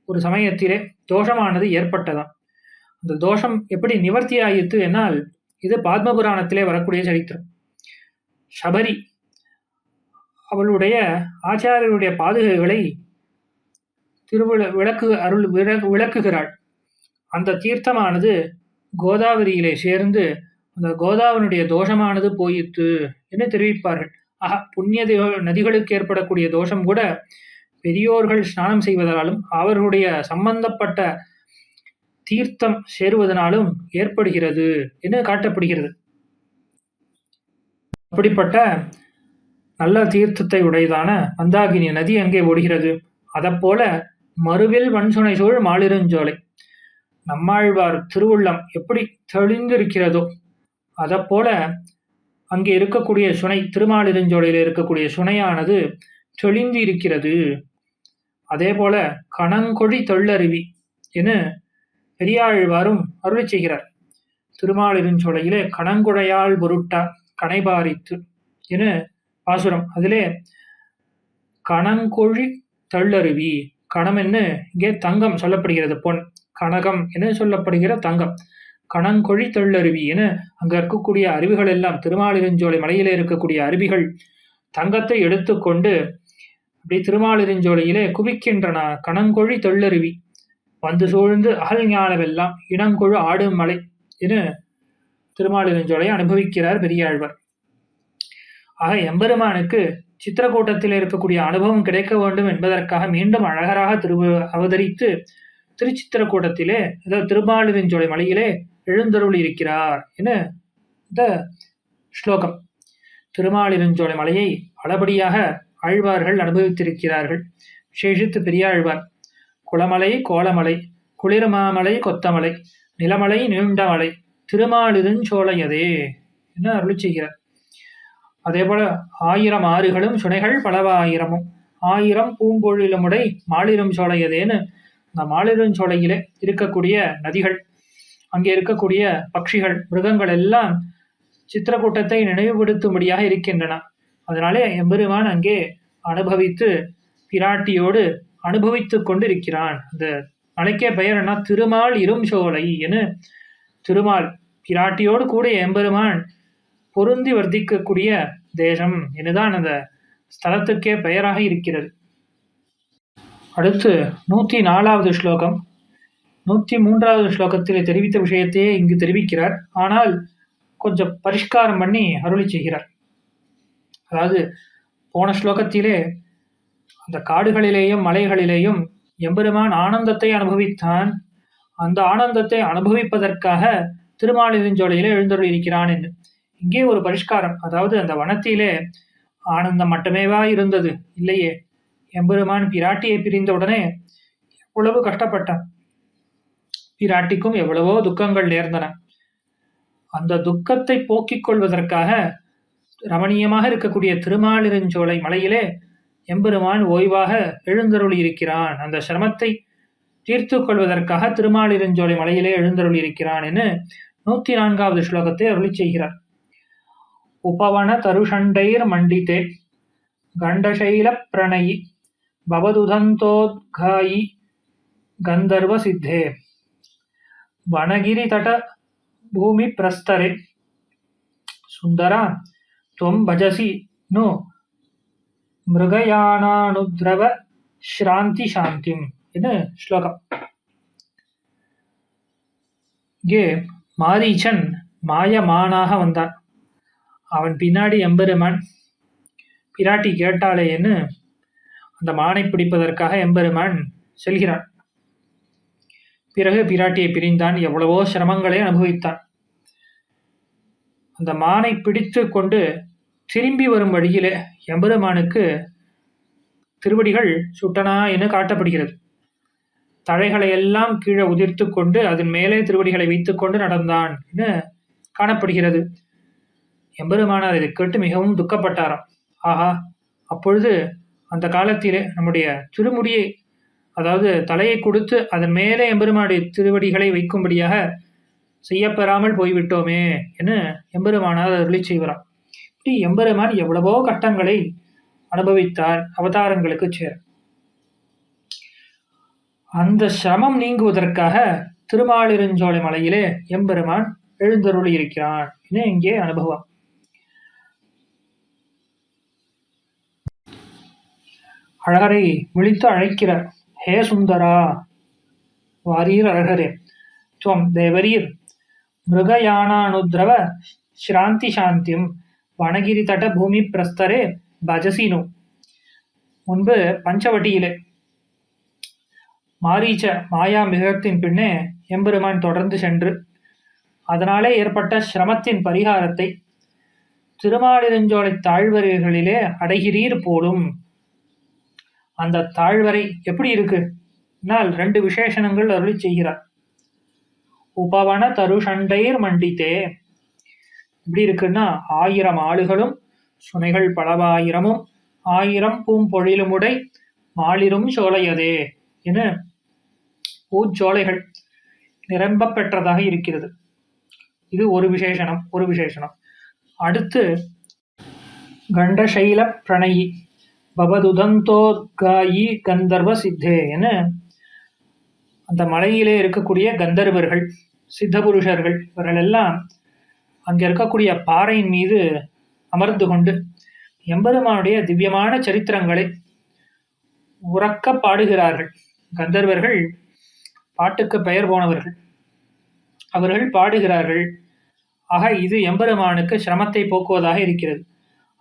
ஒரு சமயத்திலே தோஷமானது ஏற்பட்டதாம். அந்த தோஷம் எப்படி நிவர்த்தி ஆயிற்று என்னால் இது பாத்மபுராணத்திலே வரக்கூடிய சரித்திரம். சபரி அவளுடைய ஆச்சாரியருடைய பாதுகைகளை விளக்குகிறாள். அந்த தீர்த்தமானது கோதாவரியிலே சேர்ந்து அந்த கோதாவனுடைய தோஷமானது போயிற்று என்று தெரிவிப்பார்கள். ஆக புண்ணிய நதிகளுக்கு ஏற்படக்கூடிய தோஷம் கூட பெரியோர்கள் ஸ்நானம் செய்வதனாலும் அவர்களுடைய சம்பந்தப்பட்ட தீர்த்தம் சேருவதனாலும் ஏற்படுகிறது என்று காட்டப்படுகிறது. அப்படிப்பட்ட நல்ல தீர்த்தத்தை உடையதான மந்தாகினி நதி அங்கே ஓடுகிறது. அதப்போல மறுவில் வன்சுனை சூழ் மாலிருஞ்சோலை, நம்மாழ்வார் திருவுள்ளம் எப்படி தெளிந்திருக்கிறதோ அதப்போல அங்கே இருக்கக்கூடிய சுனை, திருமாலிருஞ்சோலையில் இருக்கக்கூடிய சுனையானது தெளிந்து இருக்கிறது. அதே போல கணங்கொழி தொள்ளருவி என பெரியாழ்வாரும் அருளி செய்கிறார். திருமாலிருஞ்சோலையிலே கணங்குழையால் பொருட்டா கனைபாரித்து என பாசுரம். அதிலே கணங்கொழி தள்ளருவி, கணம் என்ன இங்கே தங்கம் சொல்லப்படுகிறது, பொன் கனகம் என சொல்லப்படுகிற தங்கம், கணங்கொழி தள்ளருவி என அங்க இருக்கக்கூடிய அருவிகள் எல்லாம், திருமாலிருஞ்சோலை மலையிலே இருக்கக்கூடிய அருவிகள் தங்கத்தை எடுத்துக்கொண்டு அப்படி திருமாலிருஞ்சோலையிலே குவிக்கின்றன. கணங்கொழி தொள்ளருவி வந்து சூழ்ந்து அகல் ஞானவெல்லாம் இனங்கொழு ஆடும் மலை என திருமாலிருஞ்சோலையை அனுபவிக்கிறார் பெரியாழ்வார். ஆக எம்பெருமானுக்கு சித்திரக்கூட்டத்தில் இருக்கக்கூடிய அனுபவம் கிடைக்க வேண்டும் என்பதற்காக மீண்டும் அழகராக அவதரித்து திருச்சித்திரக்கூட்டத்திலே, அதாவது திருமாலிருஞ்சோலை மலையிலே எழுந்தருள் இருக்கிறார் என இந்த ஸ்லோகம். திருமாலிருஞ்சோலை மலையை பலபடியாக ஆழ்வார்கள் அனுபவித்திருக்கிறார்கள். விசேஷித்து பெரியாழ்வார் குளமலை, கோலமலை, குளிர்மாமலை, கொத்தமலை, நிலமலை, நீண்டமலை, திருமாலிருஞ்சோலையதே என அருளி செய்கிறார். அதே போல 1000 ஆறுகளும் சுனைகள் பலவாயிரமும் 1000 பூம்பொழிலுமுடை மாலிரும் சோலையதேன்னு இந்த மாலிருஞ்சோலையிலே இருக்கக்கூடிய நதிகள், அங்கே இருக்கக்கூடிய பட்சிகள், மிருகங்கள் எல்லாம் சித்திரக்கூட்டத்தை நினைவுபடுத்தும்படியாக இருக்கின்றன. அதனாலே எம்பெருமான் அங்கே அனுபவித்து பிராட்டியோடு அனுபவித்து கொண்டிருக்கிறான். அந்த மலைக்கே பெயர் என்ன, திருமால் இரும் சோலை என திருமால் பிராட்டியோடு கூட எம்பெருமான் பொருந்தி வர்த்திக்கக்கூடிய தேசம் என்னதான் அந்த ஸ்தலத்துக்கே பெயராக இருக்கிறது. அடுத்து 104வது ஸ்லோகம். 103வது ஸ்லோகத்திலே தெரிவித்த விஷயத்தையே இங்கு தெரிவிக்கிறார். ஆனால் கொஞ்சம் பரிஷ்காரம் பண்ணி அருளி செய்கிறார். அதாவது போன ஸ்லோகத்திலே அந்த காடுகளிலேயும் மலைகளிலேயும் எம்பெருமான் ஆனந்தத்தை அனுபவித்தான். அந்த ஆனந்தத்தை அனுபவிப்பதற்காக திருமாலிருஞ்சோலையிலே எழுந்தருள் இருக்கிறான் என்று. இங்கே ஒரு பரிஷ்காரம், அதாவது அந்த வனத்திலே ஆனந்தம் மட்டுமேவா இருந்தது? இல்லையே. எம்பெருமான் பிராட்டியை பிரிந்தவுடனே எவ்வளவு கஷ்டப்பட்டான். பிராட்டிக்கும் எவ்வளவோ துக்கங்கள் நேர்ந்தன. அந்த துக்கத்தை போக்கிக் கொள்வதற்காக ரமணீயமாக இருக்கக்கூடிய திருமாலிருஞ்சோலை மலையிலே எம்பெருமான் ஓய்வாக எழுந்தருளி இருக்கிறான். அந்த சிரமத்தை தீர்த்து கொள்வதற்காக திருமாலிருஞ்சோலை மலையிலே எழுந்தருளி இருக்கிறான் என்று 104வது ஸ்லோகத்தை அருளி செய்கிறார். உபவன தருஷண்டைர் மண்டித்தே கண்டசைல பிரணயி பவதுதந்தோத்காயி கந்தர்வ சித்தே வனகிரி தட பூமி பிரஸ்தரே சுந்தரா துவம் பஜசி நோ மிருகயானானுத்ரவ ஸ்ராந்தி சாந்திம் என்று ஸ்லோகம். இங்கே மாரீச்சன் மாயமானாக வந்தான். அவன் பின்னாடி எம்பெருமான் பிராட்டி கேட்டாளேன்னு அந்த மானை பிடிப்பதற்காக எம்பெருமான் செல்கிறான். பிறகு பிராட்டியை பிரிந்தான். எவ்வளவோ சிரமங்களை அனுபவித்தான். அந்த மானை பிடித்து கொண்டு திரும்பி வரும் வழியிலே எம்பெருமானுக்கு திருவடிகள் சுட்டனா என காட்டப்படுகிறது. தழைகளை எல்லாம் கீழே உதிர்த்து கொண்டு அதன் மேலே திருவடிகளை வைத்துக் கொண்டு நடந்தான் என காணப்படுகிறது. எம்பெருமானார் இதை கேட்டு மிகவும் துக்கப்பட்டாராம். ஆஹா, அப்பொழுது அந்த காலத்திலே நம்முடைய திருமுடியை, அதாவது தலையை கொடுத்து அதன் மேலே எம்பெருமானுடைய திருவடிகளை வைக்கும்படியாக செய்யப்பெறாமல் போய்விட்டோமே என எம்பெருமானார் அருளி செய்கிறார். இப்படி எம்பெருமான் எவ்வளவோ கட்டங்களை அனுபவித்தார் அவதாரங்களுக்கு சேர. அந்த சிரமம் நீங்குவதற்காக திருமாலிருஞ்சோலை மலையிலே எம்பெருமான் எழுந்தருளி இருக்கிறான் என இங்கே அனுபவம். அழகரை விழித்து அழைக்கிறார். ஹே சுந்தரா, வாரீர் அழகரே, துவம் தேவரீர் மிருகயானானுத்ரவ ஸ்ராந்தி சாந்தியம் வனகிரி தட பூமி பிரஸ்தரே பஜசினு. முன்பு பஞ்சவட்டியிலே மாரீச்ச மாயா மிருகத்தின் பின்னே எம்பெருமான் தொடர்ந்து சென்று அதனாலே ஏற்பட்ட சிரமத்தின் பரிகாரத்தை திருமாலிருஞ்சோலை தாழ்வரைகளிலே அடைகிறீர் போலும். அந்த தாழ்வரை எப்படி இருக்கு? 2 விசேஷணங்கள் அருளி செய்கிறார். உபவன தருஷண்டைர் மண்டித்தே எப்படி இருக்குன்னா, 1000 ஆளுகளும் சுனைகள் பலவாயிரமும் 1000 பூம்பொழிலுமுடை மாளிரும் சோலையதே என பூச்சோலைகள் நிரம்ப பெற்றதாக இருக்கிறது. இது ஒரு விசேஷனம். அடுத்து கண்டசைல பிரணயி பவதுதந்தோத்காயி கந்தர்வ சித்தே என அந்த மலையிலே இருக்கக்கூடிய கந்தர்வர்கள், சித்த புருஷர்கள், இவர்கள் எல்லாம் அங்கே இருக்கக்கூடிய பாறையின் மீது அமர்ந்து கொண்டு எம்பெருமானுடைய திவ்யமான சரித்திரங்களை உறக்க பாடுகிறார்கள். கந்தர்வர்கள் பாட்டுக்கு பெயர் போனவர்கள். அவர்கள் பாடுகிறார்கள். ஆக இது எம்பெருமானுக்கு சிரமத்தை போக்குவதாக இருக்கிறது.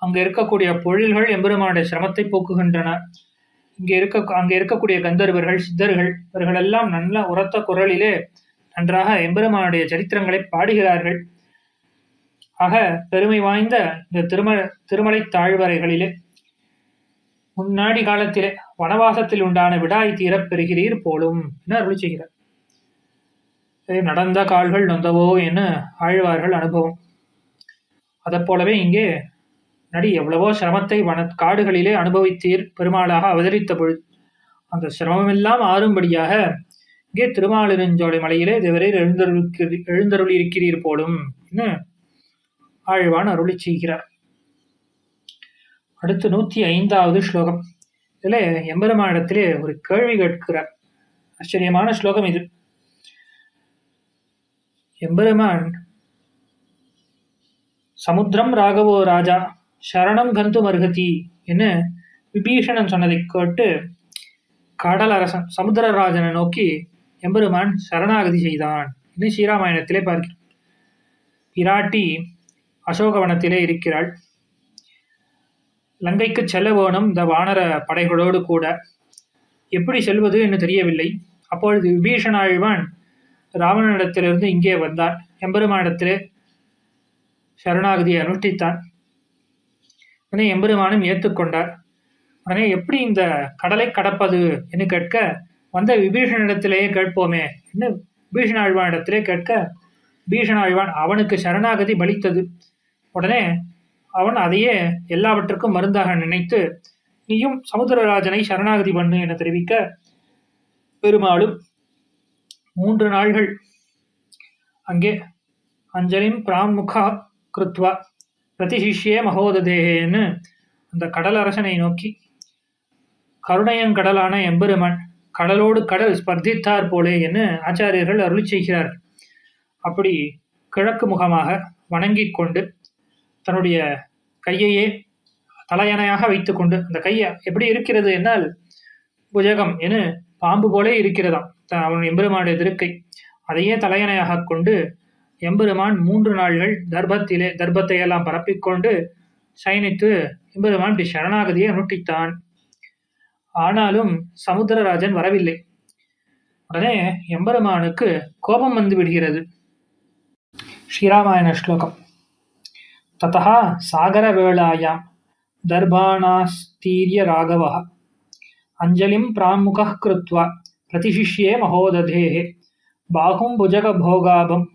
அங்கே இருக்கக்கூடிய பொழில்கள் எம்பெருமானுடைய சிரமத்தை போக்குகின்றன. அங்கே இருக்கக்கூடிய கந்தர்வர்கள், சித்தர்கள், இவர்களெல்லாம் நல்ல உரத்த குரலிலே நன்றாக எம்பெருமானுடைய சரித்திரங்களை பாடுகிறார்கள். ஆக பெருமை வாய்ந்த இந்த திருமலை தாழ்வரைகளிலே முன்னாடி காலத்திலே வனவாசத்தில் உண்டான விடாய் தீரப் பெறுகிறீர் போலும் என அருளி செய்கிறார். நடந்த கால்கள் நொந்தவோ என ஆழ்வார்கள் அனுபவம். அதை போலவே இங்கே எவ்வளவோ சிரமத்தை காடுகளிலே அனுபவித்தீர் பெருமாளாக அவதரித்த பொழுது. அந்த சிரமமெல்லாம் ஆறும்படியாக இங்கே திருமாலிருஞ்சோலை மலையிலே தேவரீர் எழுந்தருளி இருக்கிறீர் போலும் என ஆழ்வான் அருளி செய்கிறார். அடுத்து 105வது ஸ்லோகம். இதில் எம்பெருமானிடத்திலே ஒரு கேள்வி கேட்கிறார். ஆச்சரியமான ஸ்லோகம் இது. எம்பெருமான் சமுத்திரம் ராகவோ ராஜா சரணம் கந்து மருகதி என்று விபீஷணன் சொன்னதை கேட்டு கடலரசன் சமுத்திரராஜனை நோக்கி எம்பெருமான் சரணாகதி செய்தான் என்று ஸ்ரீராமாயணத்திலே பார்க்கிறோம். பிராட்டி அசோகவனத்திலே இருக்கிறாள். லங்கைக்கு செல்ல வேணும் இந்த வானர படைகளோடு கூட. எப்படி செல்வது என்று தெரியவில்லை. அப்பொழுது விபீஷணாழ்வான் ராவணனிடத்திலிருந்து இங்கே வந்தான். எம்பெருமானிடத்திலே சரணாகதியை அனுஷ்டித்தான். உடனே எம்பெருமானும் ஏற்றுக்கொண்டார். உடனே எப்படி இந்த கடலை கடப்பது என்று கேட்க, வந்த விபீஷணிடத்திலேயே கேட்போமே என்று விபீஷணாழ்வானிடத்திலே கேட்க, விபீஷணாழ்வான் அவனுக்கு சரணாகதி பலித்தது. உடனே அவன் அதையே எல்லாவற்றுக்கும் மருந்தாக நினைத்து, நீயும் சமுத்திரராஜனை சரணாகதி பண்ணு என தெரிவிக்க, பெருமாளும் 3 நாள்கள் அங்கே அஞ்சலிம் பிராமுகா கிருத்வா பிரதிசிஷ்யே மகோததேன்னு அந்த கடலரசனை நோக்கி, கருணையங்கடலான எம்பெருமான் கடலோடு கடல் ஸ்பர்தித்தார் போலே என்று ஆச்சாரியர்கள் அருளி செய்கிறார். அப்படி கிழக்கு முகமாக வணங்கிக் கொண்டு தன்னுடைய கையையே தலையணையாக வைத்துக்கொண்டு, அந்த கையை எப்படி இருக்கிறது என்னால் புஜகம் என பாம்பு போலே இருக்கிறதாம் அவன் எம்பெருமானுடைய திருக்கை. அதையே தலையணையாக கொண்டு எம்பெருமான் 3 நாள்கள் தர்பத்தை எல்லாம் பரப்பிக்கொண்டு சயனித்து எம்பெருமான் சரணாகதியை அனுஷ்டித்தான். ஆனாலும் சமுத்திரராஜன் வரவில்லை. உடனே எம்பெருமானுக்கு கோபம் வந்து விடுகிறது. ஸ்ரீராமாயண ஸ்லோகம். ததா சாகர வேளாயாம் தர்பாணாஸ்தீர்ய ராகவः அஞ்சலிம் பிராமுகः கிருத்வா பிரதிசிஷ்யே மகோததேஹ பாஹும் புஜக போகாபம்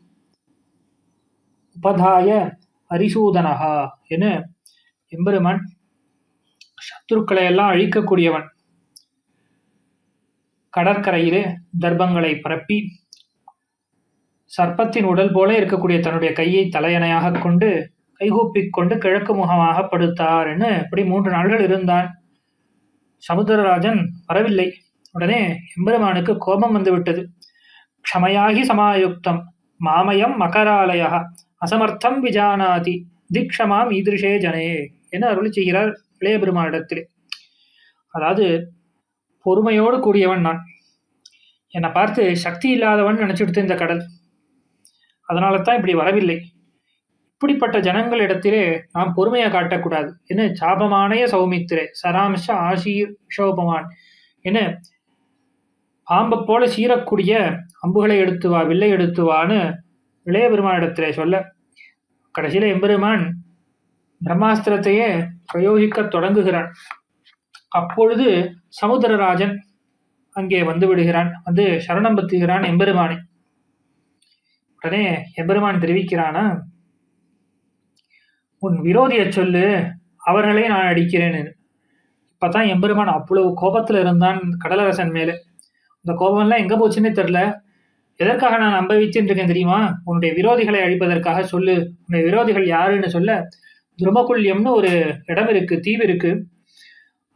உபதாய அரிசூதனஹா என எம்பெருமான் சத்துருக்களை எல்லாம் அழிக்கக்கூடியவன். கடற்கரையிலே தர்பங்களை பரப்பி சர்ப்பத்தின் உடல் போல இருக்கக்கூடிய தன்னுடைய கையை தலையணையாக கொண்டு கைகூப்பிக் கொண்டு கிழக்கு முகமாக படுத்தார் என்று இப்படி 3 நாள்கள் இருந்தான். சமுத்திரராஜன் வரவில்லை. உடனே எம்பெருமானுக்கு கோபம் வந்துவிட்டது. க்ஷமயாகி சமாயுக்தம் மாமயம் மகராலய அசமர்த்தம் விஜானாதி திக்ஷமாம் ஈதிருஷே ஜனே என அருளி செய்கிறார் இளைய பெருமானிடத்திலே. அதாவது பொறுமையோடு கூடியவன் நான், என்னை பார்த்து சக்தி இல்லாதவன் நினைச்சுடுத்து இந்த கடல், அதனால தான் இப்படி வரவில்லை. இப்படிப்பட்ட ஜனங்களிடத்திலே நாம் பொறுமையை காட்டக்கூடாது என சாபமானய சௌமித்திரே சராம்ச ஆசீர் ஷோபமான் என பாம்பை போல சீரக்கூடிய அம்புகளை எடுத்து வா, வில்லை எடுத்து வான்னு இளைய பெருமானிடத்திலே சொல்ல, கடைசியில எம்பெருமான் பிரம்மாஸ்திரத்தையே பிரயோகிக்க தொடங்குகிறான். அப்பொழுது சமுத்திரராஜன் அங்கே வந்து விடுகிறான், வந்து சரணம் பத்துகிறான் எம்பெருமானை. உடனே எம்பெருமான் தெரிவிக்கிறானா, உன் விரோதியை சொல்லு, அவர்களே நான் அடிக்கிறேன்னு. இப்பதான் எம்பெருமான் அவ்வளவு கோபத்துல இருந்தான் கடலரசன் மேலே. இந்த கோபம்லாம் எங்க போச்சுன்னே தெரியல. எதற்காக நான் அனுபவிச்சுட்டு இருக்கேன் தெரியுமா? உன்னுடைய விரோதிகளை அழிப்பதற்காக சொல்லு. உன்னுடைய விரோதிகள் யாருன்னு சொல்ல, துருமகுல்யம்னு ஒரு இடம் இருக்கு, தீவு இருக்கு.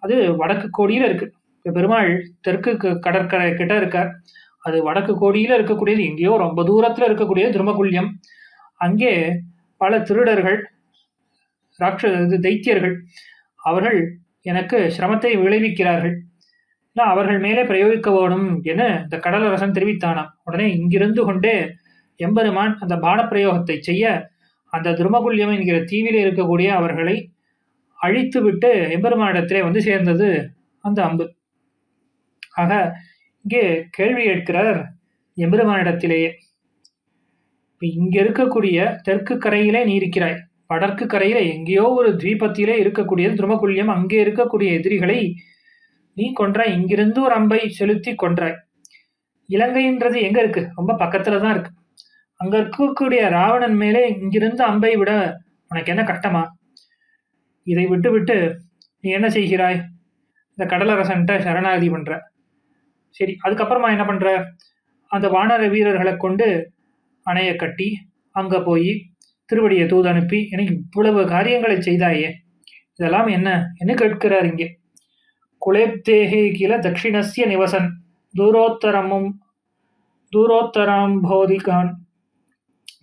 அது வடக்கு கோடியில இருக்கு. பெருமாள் தெற்கு கடற்கரை கிட்ட இருக்கார். அது வடக்கு கோடியில இருக்கக்கூடியது, எங்கேயோ ரொம்ப தூரத்துல இருக்கக்கூடியது துருமகுல்யம். அங்கே பல திருடர்கள், தைத்தியர்கள், அவர்கள் எனக்கு சிரமத்தை விளைவிக்கிறார்கள், அவர்கள் மேலே பிரயோகிக்க வேணும் என இந்த கடலரசன் தெரிவித்தானாம். உடனே இங்கிருந்து கொண்டே எம்பெருமான் அந்த பான பிரயோகத்தை செய்ய, அந்த துருமகுல்யம் என்கிற தீவிலே இருக்கக்கூடிய அவர்களை அழித்து விட்டு எம்பெருமானிடத்திலே வந்து சேர்ந்தது அந்த அம்பு. ஆக இங்கே கேள்வி கேட்கிறார் எம்பெருமானிடத்திலேயே. இங்க இருக்கக்கூடிய தெற்கு கரையிலே நீ இருக்கிறாய், வடக்கு கரையில எங்கேயோ ஒரு தீபத்திலே இருக்கக்கூடியது துருமகுல்யம். அங்கே இருக்கக்கூடிய எதிரிகளை நீ கொன்றாய், இங்கிருந்து ஒரு அம்பை செலுத்தி கொன்றாய். இலங்கைன்றது எங்க இருக்கு? ரொம்ப பக்கத்துலதான் இருக்கு. அங்க இருக்கக்கூடிய ராவணன் மேலே இங்கிருந்து அம்பை விட உனக்கு என்ன கட்டமா? இதை விட்டு விட்டு நீ என்ன செய்கிறாய்? இந்த கடலரசன்ட்ட சரணாகதி பண்ற. சரி, அதுக்கப்புறமா என்ன பண்ற? அந்த வானர வீரர்களை கொண்டு அணைய கட்டி அங்க போய் திருவடியை தூது அனுப்பி எனக்கு இவ்வளவு காரியங்களை செய்தாயே, இதெல்லாம் என்ன என்ன கேட்கிறார் இங்கே. குலேப்தேகே கில தட்சிணஸ்ய நிவசன் தூரோத்தராம்போதிகான்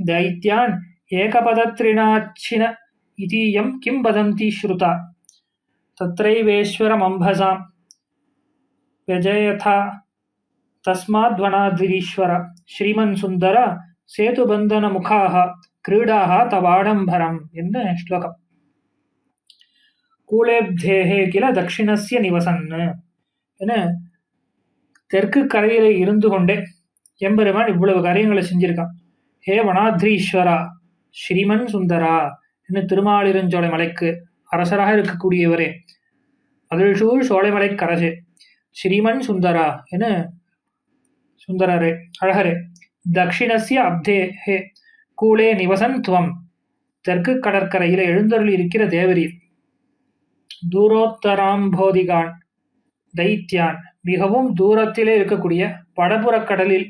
தைத்யான் ஏகபதத்ரிணாச்சின இதீயம் கிம் வதந்தி ஸ்ருதா தத்ரைவேஸ்வரமம்பசாம் व्यजयथा तस्माद्वनाद्विरीश्वर श्रीमन् सुन्दर सेतुबन्धनमुखाः क्रीडाः तवाडम्बरम् என்ன ஸ்லோகம். கூலேப்தேஹே கில தட்சிணஸ்ய நிவசன் என தெற்கு கரையில இருந்து கொண்டே எம்பெருமான் இவ்வளவு காரியங்களை செஞ்சிருக்கான். ஹே வனாத்ரீஸ்வரா ஸ்ரீமன் சுந்தரா என்ன திருமாலிருஞ்சோலை மலைக்கு அரசராக இருக்கக்கூடியவரே, மகிழ்சூழ் சோலைமலைக்கரசே, ஸ்ரீமன் சுந்தரா என சுந்தரரே அழகரே, தக்ஷிணஸ்ய அப்தே ஹே கூலே நிவசன் துவம் தெற்கு கடற்கரையில எழுந்தருளி இருக்கிற தேவரீர், தூரோத்தராம்போதிகான் தைத்தியான் மிகவும் தூரத்திலே இருக்கக்கூடிய வடபுறக் கடலில்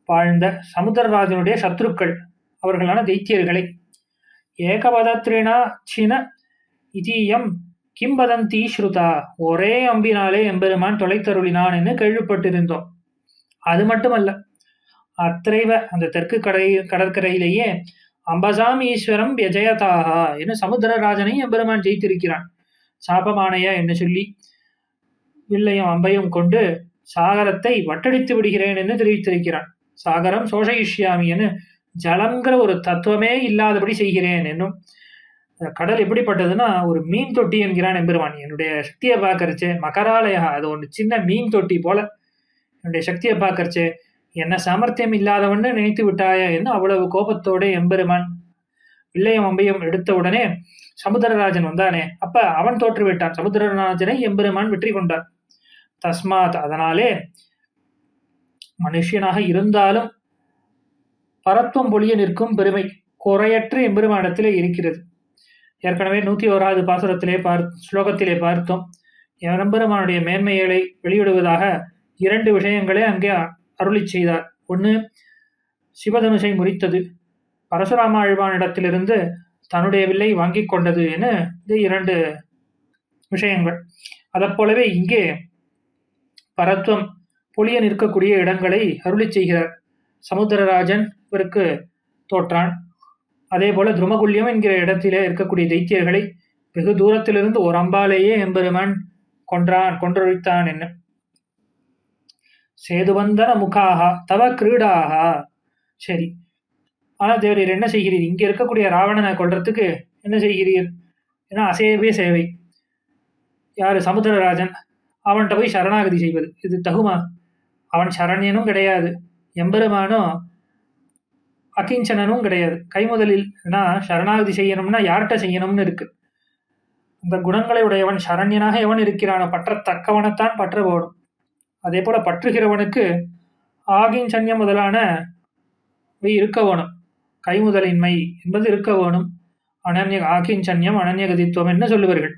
வாழ்ந்த சமுத்திரராஜனுடைய சத்ருக்கள் அவர்களான தைத்தியர்களை, ஏகபதத்ரிணா சின இதீயம் கிம்பதந்தி ஸ்ருதா ஒரே அம்பினாலே எம்பெருமான் தொலைத்தருளினான் என்று கேள்விப்பட்டிருந்தோம். அது மட்டுமல்ல, அத்தைவ அந்த தெற்கு கடற்கரையிலேயே அம்பசாம் ஈஸ்வரம் விஜயதாகா என்று சமுத்திரராஜனை எம்பெருமான் ஜெயித்திருக்கிறான். சாபமானைய என்று சொல்லி வில்லையும் அம்பையும் கொண்டு சாகரத்தை வட்டடித்து விடுகிறேன் என்று தெரிவித்திருக்கிறான். சாகரம் சோஷயிஷ்யாமி என்று ஜலங்கிற ஒரு தத்துவமே இல்லாதபடி செய்கிறேன் என்னும். கடல் எப்படிப்பட்டதுன்னா ஒரு மீன் தொட்டி என்கிறான் எம்பெருமான். என்னுடைய சக்தியை பார்க்கறச்சே மகராலயா, அது ஒன்று சின்ன மீன் தொட்டி போல என்னுடைய சக்தியை பார்க்கறச்சே என்ன சாமர்த்தியம் இல்லாதவன்னு நினைத்து விட்டாய என்று அவ்வளவு கோபத்தோட எம்பெருமான் வில்லையும் அம்பையும் எடுத்த உடனே சமுத்திரராஜன் வந்தானே, அப்ப அவன் தோற்று விட்டான். சமுத்திரராஜனை எம்பெருமான் வெற்றி கொண்டார். தஸ்மாத் அதனாலே மனுஷனாக இருந்தாலும் பரத்துவம் பொழிய நிற்கும் பெருமை குறையற்ற எம்பெருமானிடத்திலே இருக்கிறது. ஏற்கனவே 101வது பாசுரத்திலே ஸ்லோகத்திலே பார்த்தோம். எம்பெருமானுடைய மேன்மைகளை வெளியிடுவதாக 2 விஷயங்களே அங்கே அருளி செய்தார். ஒன்று, சிவதனுஷை முறித்தது, பரசுராம ஆழ்வானிடத்திலிருந்து தன்னுடைய வில்லை வாங்கி கொண்டது என இது 2 விஷயங்கள். அதை போலவே இங்கே பரத்துவம் பொழிய நிற்கக்கூடிய இடங்களை அருளி செய்கிறார். சமுத்திரராஜன் இவருக்கு தோற்றான். அதே போல துருமகுல்யம் என்கிற இடத்திலே இருக்கக்கூடிய தைத்தியர்களை வெகு தூரத்திலிருந்து ஒரு அம்பாலேயே எம்பெருமான் கொன்றொழித்தான் என்ன. சேதுபந்தன முகாகா தவ கிரீடாகா. சரி, ஆனா தேவரீர் என்ன செய்கிறீர்? இங்க இருக்கக்கூடிய ராவணனை கொல்றதுக்கு என்ன செய்கிறீர்? ஏன்னா அசேவிய சேவை. யாரு? சமுத்திரராஜன். அவன்கிட்ட போய் சரணாகதி செய்வது இது தகுமா? அவன் சரண்யனும் கிடையாது, எம்பெருமானும் அகிஞ்சனனும் கிடையாது. கைமுதலில் சரணாகதி செய்யணும்னா யார்கிட்ட செய்யணும்னு இருக்கு. அந்த குணங்களை உடையவன் சரண்யனாக எவன் இருக்கிறானோ பற்றத்தக்கவனைத்தான் பற்ற போடும். அதே போல பற்றுகிறவனுக்கு ஆகிஞ்சன்யம் முதலான இருக்க வேணும். கைமுதலின்மை என்பது இருக்க வேணும். ஆகிஞ்சன்யம் அனன்யகதித்துவம் என்ன சொல்லுவார்கள்,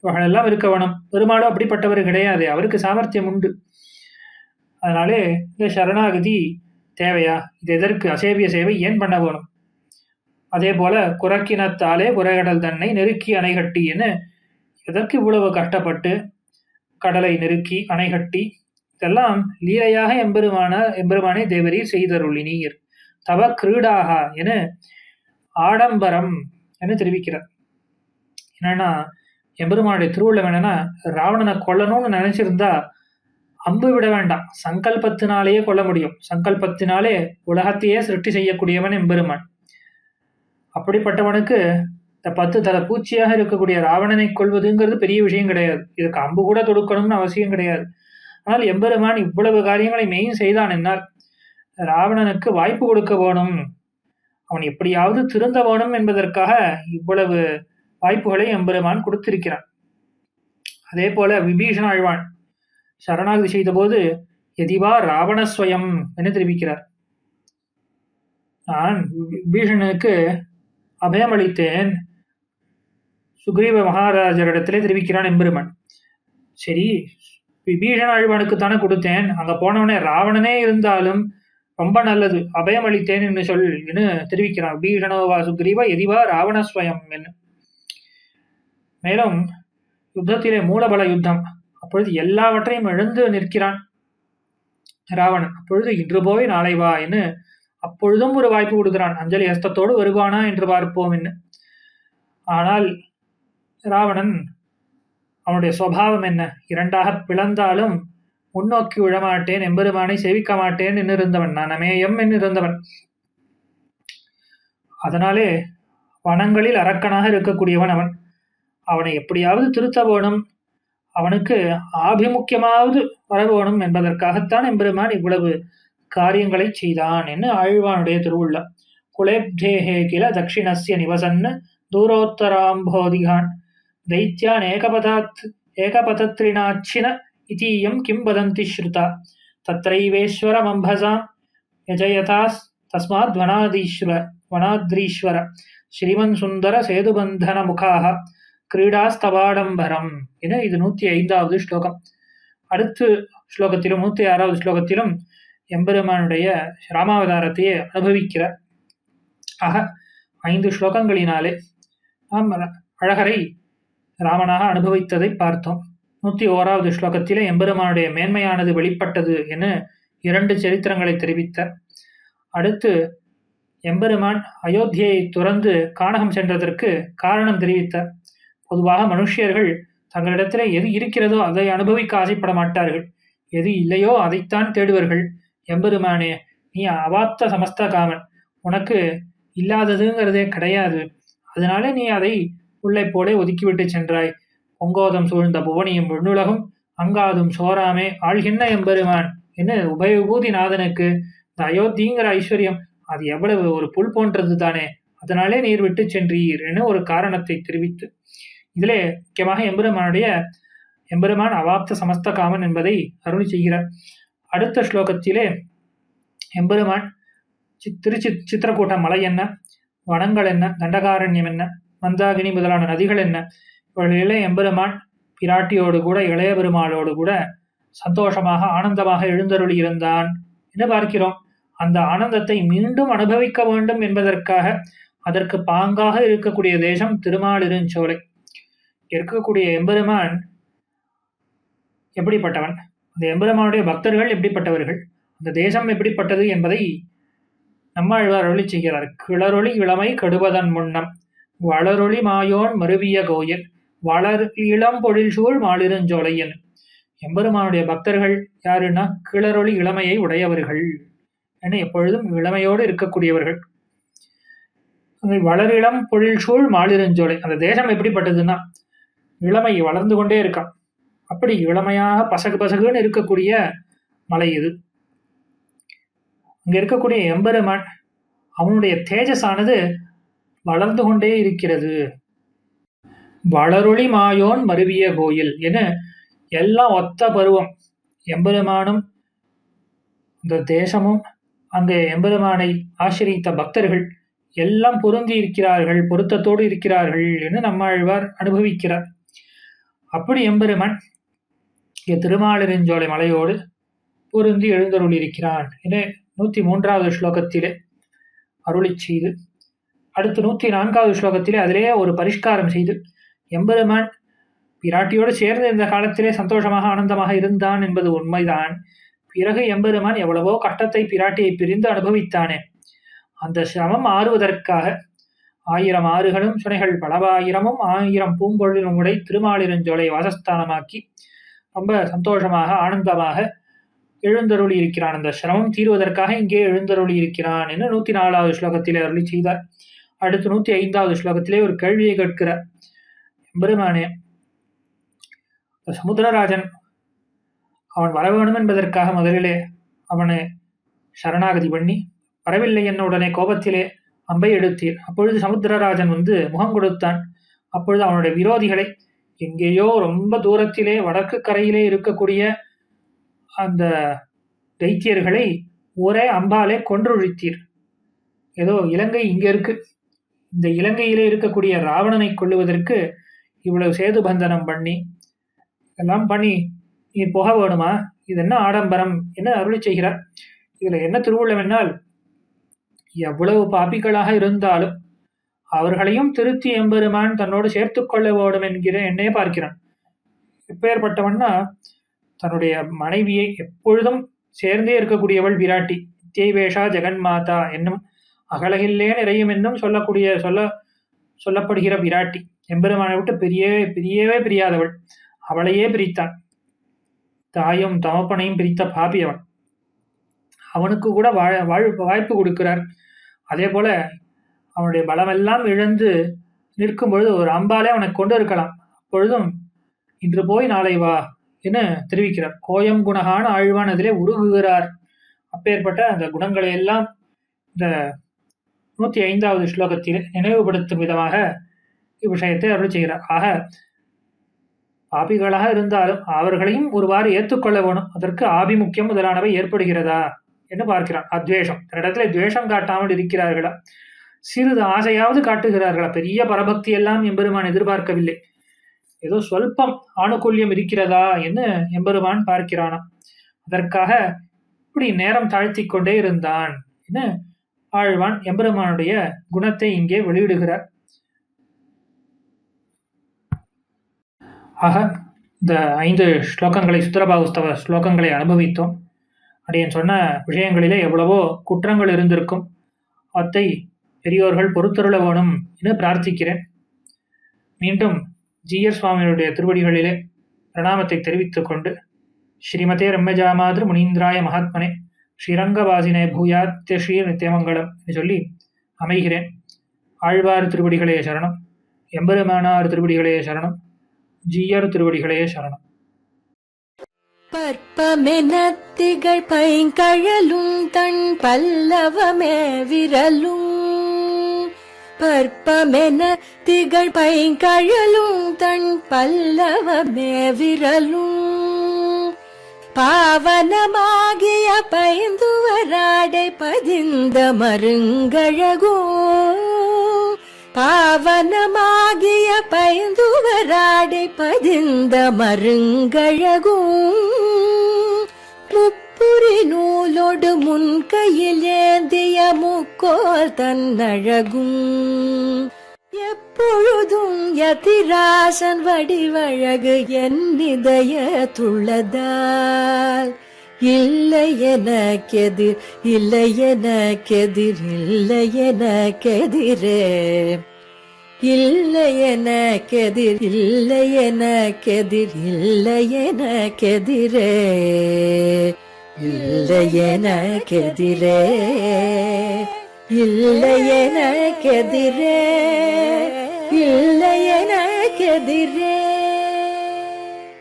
இவர்களெல்லாம் இருக்க வேணும். பெருமாளும் அப்படிப்பட்டவர் கிடையாது, அவருக்கு சாமர்த்தியம் உண்டு. அதனாலே இந்த சரணாகதி தேவையா? இது எதற்கு? அசேவிய சேவை ஏன் பண்ண வேணும்? அதே போல குறக்கினத்தாலே குறைகடல் தன்னை நெருக்கி அணைகட்டி என்ன, எதற்கு இவ்வளவு கஷ்டப்பட்டு கடலை நெருக்கி அணைகட்டி? இதெல்லாம் லீலையாக எம்பெருமானே தேவரீர் செய்தருளினீர். தவ கிரீடாக என ஆடம்பரம் என தெரிவிக்கிறார். என்னன்னா எம்பெருமானுடைய திருவுள்ளம் என்னன்னா, ராவணனை கொல்லணும்னு நினைச்சிருந்தா அம்பு விட வேண்டாம், சங்கல்பத்தினாலேயே கொள்ள முடியும். சங்கல்பத்தினாலே உலகத்தையே சிருஷ்டி செய்யக்கூடியவன் எம்பெருமான். அப்படிப்பட்டவனுக்கு இந்த 10 தலை பூச்சியாக இருக்கக்கூடிய ராவணனை கொள்வதுங்கிறது பெரிய விஷயம் கிடையாது. இதுக்கு அம்பு கூட தொடுக்கணும்னு அவசியம் கிடையாது. ஆனால் எம்பெருமான் இவ்வளவு காரியங்களை மெயின் செய்தான் என்னால் ராவணனுக்கு வாய்ப்பு கொடுக்க வேணும், அவன் எப்படியாவது திருந்த வேணும் என்பதற்காக இவ்வளவு வாய்ப்புகளை எம்பெருமான் கொடுத்திருக்கிறான். அதே போல விபீஷண ஆழ்வான் சரணாகதி செய்த போது எதிவா ராவணஸ்வயம் என தெரிவிக்கிறார். நான் விபீஷணனுக்கு அபயம் அளித்தேன் சுக்ரீவ மகாராஜரிடத்திலே தெரிவிக்கிறான் எம்பெருமான். சரி, விபீஷண ஆழ்வானுக்கு தானே கொடுத்தேன், அங்க போனவனே ராவணனே இருந்தாலும் ரொம்ப நல்லது, அபயம் அளித்தேன் என்று என்று தெரிவிக்கிறான். விபீஷணோவா சுக்ரீவா எதிவா ராவணஸ்வயம் என்ன. மேலும் யுத்தத்திலே மூலபல யுத்தம், அப்பொழுது எல்லாவற்றையும் இழந்து நிற்கிறான் ராவணன். அப்பொழுது இன்று போய் நாளை வா என்று அப்பொழுதும் ஒரு வாய்ப்பு கொடுக்கிறான். அஞ்சலி ஹஸ்தத்தோடு வருவானா என்று பார்ப்போம் என்ன. ஆனால் ராவணன் அவனுடைய சுபாவம் என்ன? இரண்டாக பிளந்தாலும் முன்னோக்கி விழமாட்டேன், எம்பெருமானை சேவிக்க மாட்டேன் என்று இருந்தவன், நான் அமேயம் என்று இருந்தவன். அதனாலே வனங்களில் அரக்கனாக இருக்கக்கூடியவன் அவன். அவனை எப்படியாவது திருத்த வேணும், அவனுக்கு ஆபிமுக்கியமாவது வரவேணும் என்பதற்காகத்தான் எம்பெருமான் இவ்வளவு காரியங்களை செய்தான் என்று ஆழ்வானுடைய திருவுள்ளம். குலேப்தேஹே கில தட்சிணஸ்ய நிவசன் தூரோத்தராம்போதிகான் தைத்யான் ஏகபதத்ரிணாச்சின இதீயம் கிம் வதந்தி ஸ்ருதா தத்ரைவேஸ்வரமம்பசாம் யஜயதா தஸ்மாத் வனாத்ரீஸ்வர ஸ்ரீமன் சுந்தர சேதுபந்தன முகாக கிரீடாஸ்தவாடம்பரம் என இது 105வது ஸ்லோகம். அடுத்த ஸ்லோகத்திலும் 106வது ஸ்லோகத்திலும் எம்பெருமானுடைய ராமாவதாரத்தையே அனுபவிக்கிறார். ஆக 5 ஸ்லோகங்களினாலே நாம் அழகரை ராமனாக அனுபவித்ததை பார்த்தோம். 101வது ஸ்லோகத்திலே எம்பெருமானுடைய மேன்மையானது வெளிப்பட்டது என 2 சரித்திரங்களை தெரிவித்தார். அடுத்து எம்பெருமான் அயோத்தியை துறந்து கானகம் சென்றதற்கு காரணம் தெரிவித்தார். பொதுவாக மனுஷியர்கள் தங்களிடத்தில் எது இருக்கிறதோ அதை அனுபவிக்க ஆசைப்பட மாட்டார்கள், எது இல்லையோ அதைத்தான் தேடுவார்கள். எம்பெருமானே, நீ அவாப்த சமஸ்த காமன், உனக்கு இல்லாததுங்கிறதே கிடையாது, அதனாலே நீ அதை உள்ளே போலே ஒதுக்கிவிட்டு சென்றாய். பொங்கோதம் சூழ்ந்த புவனியும் விண்ணுலகும் அங்காதும் சோராமே ஆழ்கின்ற எம்பெருமான் என்ன உபயபூதி நாதனுக்கு இந்த அயோத்திங்கிற ஐஸ்வர்யம் அது எவ்வளவு ஒரு புல் போன்றது தானே, அதனாலே நீர் விட்டு சென்றீர் என ஒரு காரணத்தை தெரிவித்து இதிலே முக்கியமாக எம்பெருமான் அவாப்த சமஸ்த காமன் என்பதை அருளி செய்கிறார். அடுத்த ஸ்லோகத்திலே எம்பெருமான் சித்திரக்கூட்ட மலை என்ன, வனங்கள் என்ன, தண்டகாரண்யம் என்ன, மந்தாகினி முதலான நதிகள் என்ன, இவர்களிலே எம்பெருமான் பிராட்டியோடு கூட இளைய பெருமாளோடு கூட சந்தோஷமாக ஆனந்தமாக எழுந்தருளி இருந்தான் என்று பார்க்கிறோம். அந்த ஆனந்தத்தை மீண்டும் அனுபவிக்க வேண்டும் என்பதற்காக அதற்கு பாங்காக இருக்கக்கூடிய தேசம் திருமாலிருஞ்சோலை. இருக்கக்கூடிய எம்பெருமான் எப்படிப்பட்டவன், அந்த எம்பெருமானுடைய பக்தர்கள் எப்படிப்பட்டவர்கள், அந்த தேசம் எப்படிப்பட்டது என்பதை நம்மாழ்வார் அருளி செய்கிறார். கிளரொளி இளமை கெடுவதன் முன்னம் வளரொளி மாயோன் மருவிய கோயில் வளர் இளம் பொழில் சூழ் மாலிருஞ்சோலையன். எம்பெருமானுடைய பக்தர்கள் யாருன்னா கிளரொளி இளமையை உடையவர்கள் என எப்பொழுதும் இளமையோடு இருக்கக்கூடியவர்கள். வளரிளம் பொழில் சூழ் மாலிருஞ்சோலை, அந்த தேசம் எப்படிப்பட்டதுன்னா இளமை வளர்ந்து கொண்டே இருக்கான், அப்படி இளமையாக பசகு பசகுன்னு இருக்கக்கூடிய மலை இது. அங்க இருக்கக்கூடிய எம்பெருமான் அவனுடைய தேஜஸானது வளர்ந்து கொண்டே இருக்கிறது. வளரொளி மாயோன் மருவிய கோயில் என எல்லாம் ஒத்த பருவம். எம்பெருமானும் இந்த தேசமும் அங்கே எம்பெருமானை ஆசிரித்த பக்தர்கள் எல்லாம் பொருந்தி இருக்கிறார்கள், பொருத்தத்தோடு இருக்கிறார்கள் என்று நம்மாழ்வார் அனுபவிக்கிறார். அப்படி எம்பெருமான் திருமாலிருஞ்சோலை மலையோடு பொருந்தி எழுந்தருளி இருக்கிறான் என 103வது ஸ்லோகத்திலே அருளி செய்து, அடுத்து 104வது ஸ்லோகத்திலே அதிலே ஒரு பரிஷ்காரம் செய்து எம்பெருமான் பிராட்டியோடு சேர்ந்து இந்த காலத்திலே சந்தோஷமாக ஆனந்தமாக இருந்தான் என்பது உண்மைதான். பிறகு எம்பெருமான் எவ்வளவோ கஷ்டத்தை பிராட்டியை பிரிந்து அனுபவித்தானே, அந்த சிரமம் ஆறுவதற்காக 1000 ஆறுகளும் சுனைகள் பலவாயிரமும் 1000 பூம்பொழிலும் உடை திருமாலிருஞ்சோலை வாசஸ்தானமாக்கி ரொம்ப சந்தோஷமாக ஆனந்தமாக எழுந்தருளி இருக்கிறான். அந்த சிரமம் தீர்வதற்காக இங்கே எழுந்தருளி இருக்கிறான் என்று 104வது ஸ்லோகத்திலே அருளி செய்தார். அடுத்து 105வது ஸ்லோகத்திலே ஒரு கேள்வியை கேட்கிறார். எம்பெருமானே, சமுத்திரராஜன் அவன் வர வேணும் என்பதற்காக முதலிலே அவனை சரணாகதி பண்ணி வரவில்லை என்ன உடனே கோபத்திலே அம்பை எடுத்தீர். அப்பொழுது சமுத்திரராஜன் முகம் கொடுத்தான். அப்பொழுது அவனுடைய விரோதிகளை எங்கேயோ ரொம்ப தூரத்திலே வடக்கு கரையிலே இருக்கக்கூடிய அந்த தைத்தியர்களை ஒரே அம்பாலே கொன்றொழித்தீர். ஏதோ இலங்கை இங்க இருக்கு, இந்த இலங்கையிலே இருக்கக்கூடிய ராவணனை கொள்ளுவதற்கு இவ்வளவு சேது பந்தனம் பண்ணி எல்லாம் பண்ணி நீ போக வேணுமா, இது என்ன ஆடம்பரம் என்ன அருளி செய்கிறார். இதுல என்ன திருவுள்ளம் என்னால், எவ்வளவு பாப்பிகளாக இருந்தாலும் அவர்களையும் திருத்தி எம்பெருமான் தன்னோடு சேர்த்து கொள்ள வேண்டும் என்கிற எண்ணே பார்க்கிறான். எப்பேற்பட்டவன்னா தன்னுடைய மனைவியை எப்பொழுதும் சேர்ந்தே இருக்கக்கூடியவள் விராட்டி. நித்தியவேஷா ஜெகன்மாதா என்னும் அகலகில்லே நிறையும் என்னும் சொல்ல சொல்லப்படுகிற விராட்டி, எம்பெருமானை விட்டு பிரியவே பிரியாதவள், அவளையே பிரித்தான். தாயும் தமப்பனையும் பிரித்த பாபி அவன். அவனுக்கு கூட வாய்ப்பு கொடுக்கிறார். அதே போல அவனுடைய பலமெல்லாம் இழந்து நிற்கும் பொழுது ஒரு அம்பாலே அவனை கொண்டு இருக்கலாம். அப்பொழுதும் இன்று போய் நாளை வா என தெரிவிக்கிறார். கோயம் குணகான ஆழ்வான் அதிலே உருகுகிறார். அப்பேற்பட்ட அந்த குணங்களை எல்லாம் இந்த 105வது ஸ்லோகத்தில் நினைவுபடுத்தும் விதமாக இவ்விஷயத்தை அருள் செய்கிறார். ஆக பாபிகளாக இருந்தாலும் அவர்களையும் ஒருவாறு ஏற்றுக்கொள்ள வேணும். அதற்கு ஆபிமுக்கியம் முதலானவை ஏற்படுகிறதா என்று பார்க்கிறான். அத்வேஷம், தன்னிடத்துல துவேஷம் காட்டாமல் இருக்கிறார்களா, சிறிது ஆசையாவது காட்டுகிறார்களா? பெரிய பரபக்தி எல்லாம் எம்பெருமான் எதிர்பார்க்கவில்லை. ஏதோ சொல்பம் ஆணுகூல்யம் இருக்கிறதா என்று எம்பெருமான் பார்க்கிறானாம். அதற்காக இப்படி நேரம் தாழ்த்தி கொண்டே இருந்தான் என்று ஆழ்வான் எம்பெருமானுடைய குணத்தை இங்கே வெளியிடுகிறார். ஆக இந்த 5 ஸ்லோகங்களை, சுந்தரபாகுஸ்தவ ஸ்லோகங்களை அனுபவித்தோம். அடியன் சொன்ன விஷயங்களிலே எவ்வளவோ குற்றங்கள் இருந்திருக்கும். அவற்றை பெரியோர்கள் பொறுத்தருள வேணும் என பிரார்த்திக்கிறேன். மீண்டும் ஜீயர் சுவாமியுடைய திருவடிகளிலே பிரணாமத்தை தெரிவித்துக் கொண்டு, ஸ்ரீமதே ரம்யஜாமாதிரு முனீந்திராய மகாத்மனே ஸ்ரீரங்கவாசினே பூயாத்ய ஸ்ரீ நித்தியமங்கலம் என்று சொல்லி அமைகிறேன். ஆழ்வார் திருவடிகளே சரணம், எம்பெருமானார் திருவடிகளே சரணம், ஜீயர் திருவடிகளே சரணம். பற்பமெனத்திகள் பைங்கழலும் தன் பல்லவமே விரலும், பற்பமென திகழ் பைங்கழலும் தன் பல்லவமே விரலும், பாவனமாகிய பைந்துவராடை பதிந்த மருங்கழகும், பாவனமாகிய பைந்துவராடை பதிந்த மருங்கழகும், முப்புரி நூலோடு முன்கையில் ஏந்திய முக்கோல் தன்னழகும், எப்பொழுதும் யதிராசன் வடிவழகு என் இதயத்துள்ளதால், இல்லை எனக்கெதிர் இல்லை எனக்கெதிர் இல்லை எனக்கெதிரே, இல்லை எனக்கெதிர் இல்லை எனக்கெதிர் இல்லை எனக்கெதிரே, இல்லை எனக்கெதிரே, இல்லை எனக்கெதிரே, இல்லை எனக்கெதிரே.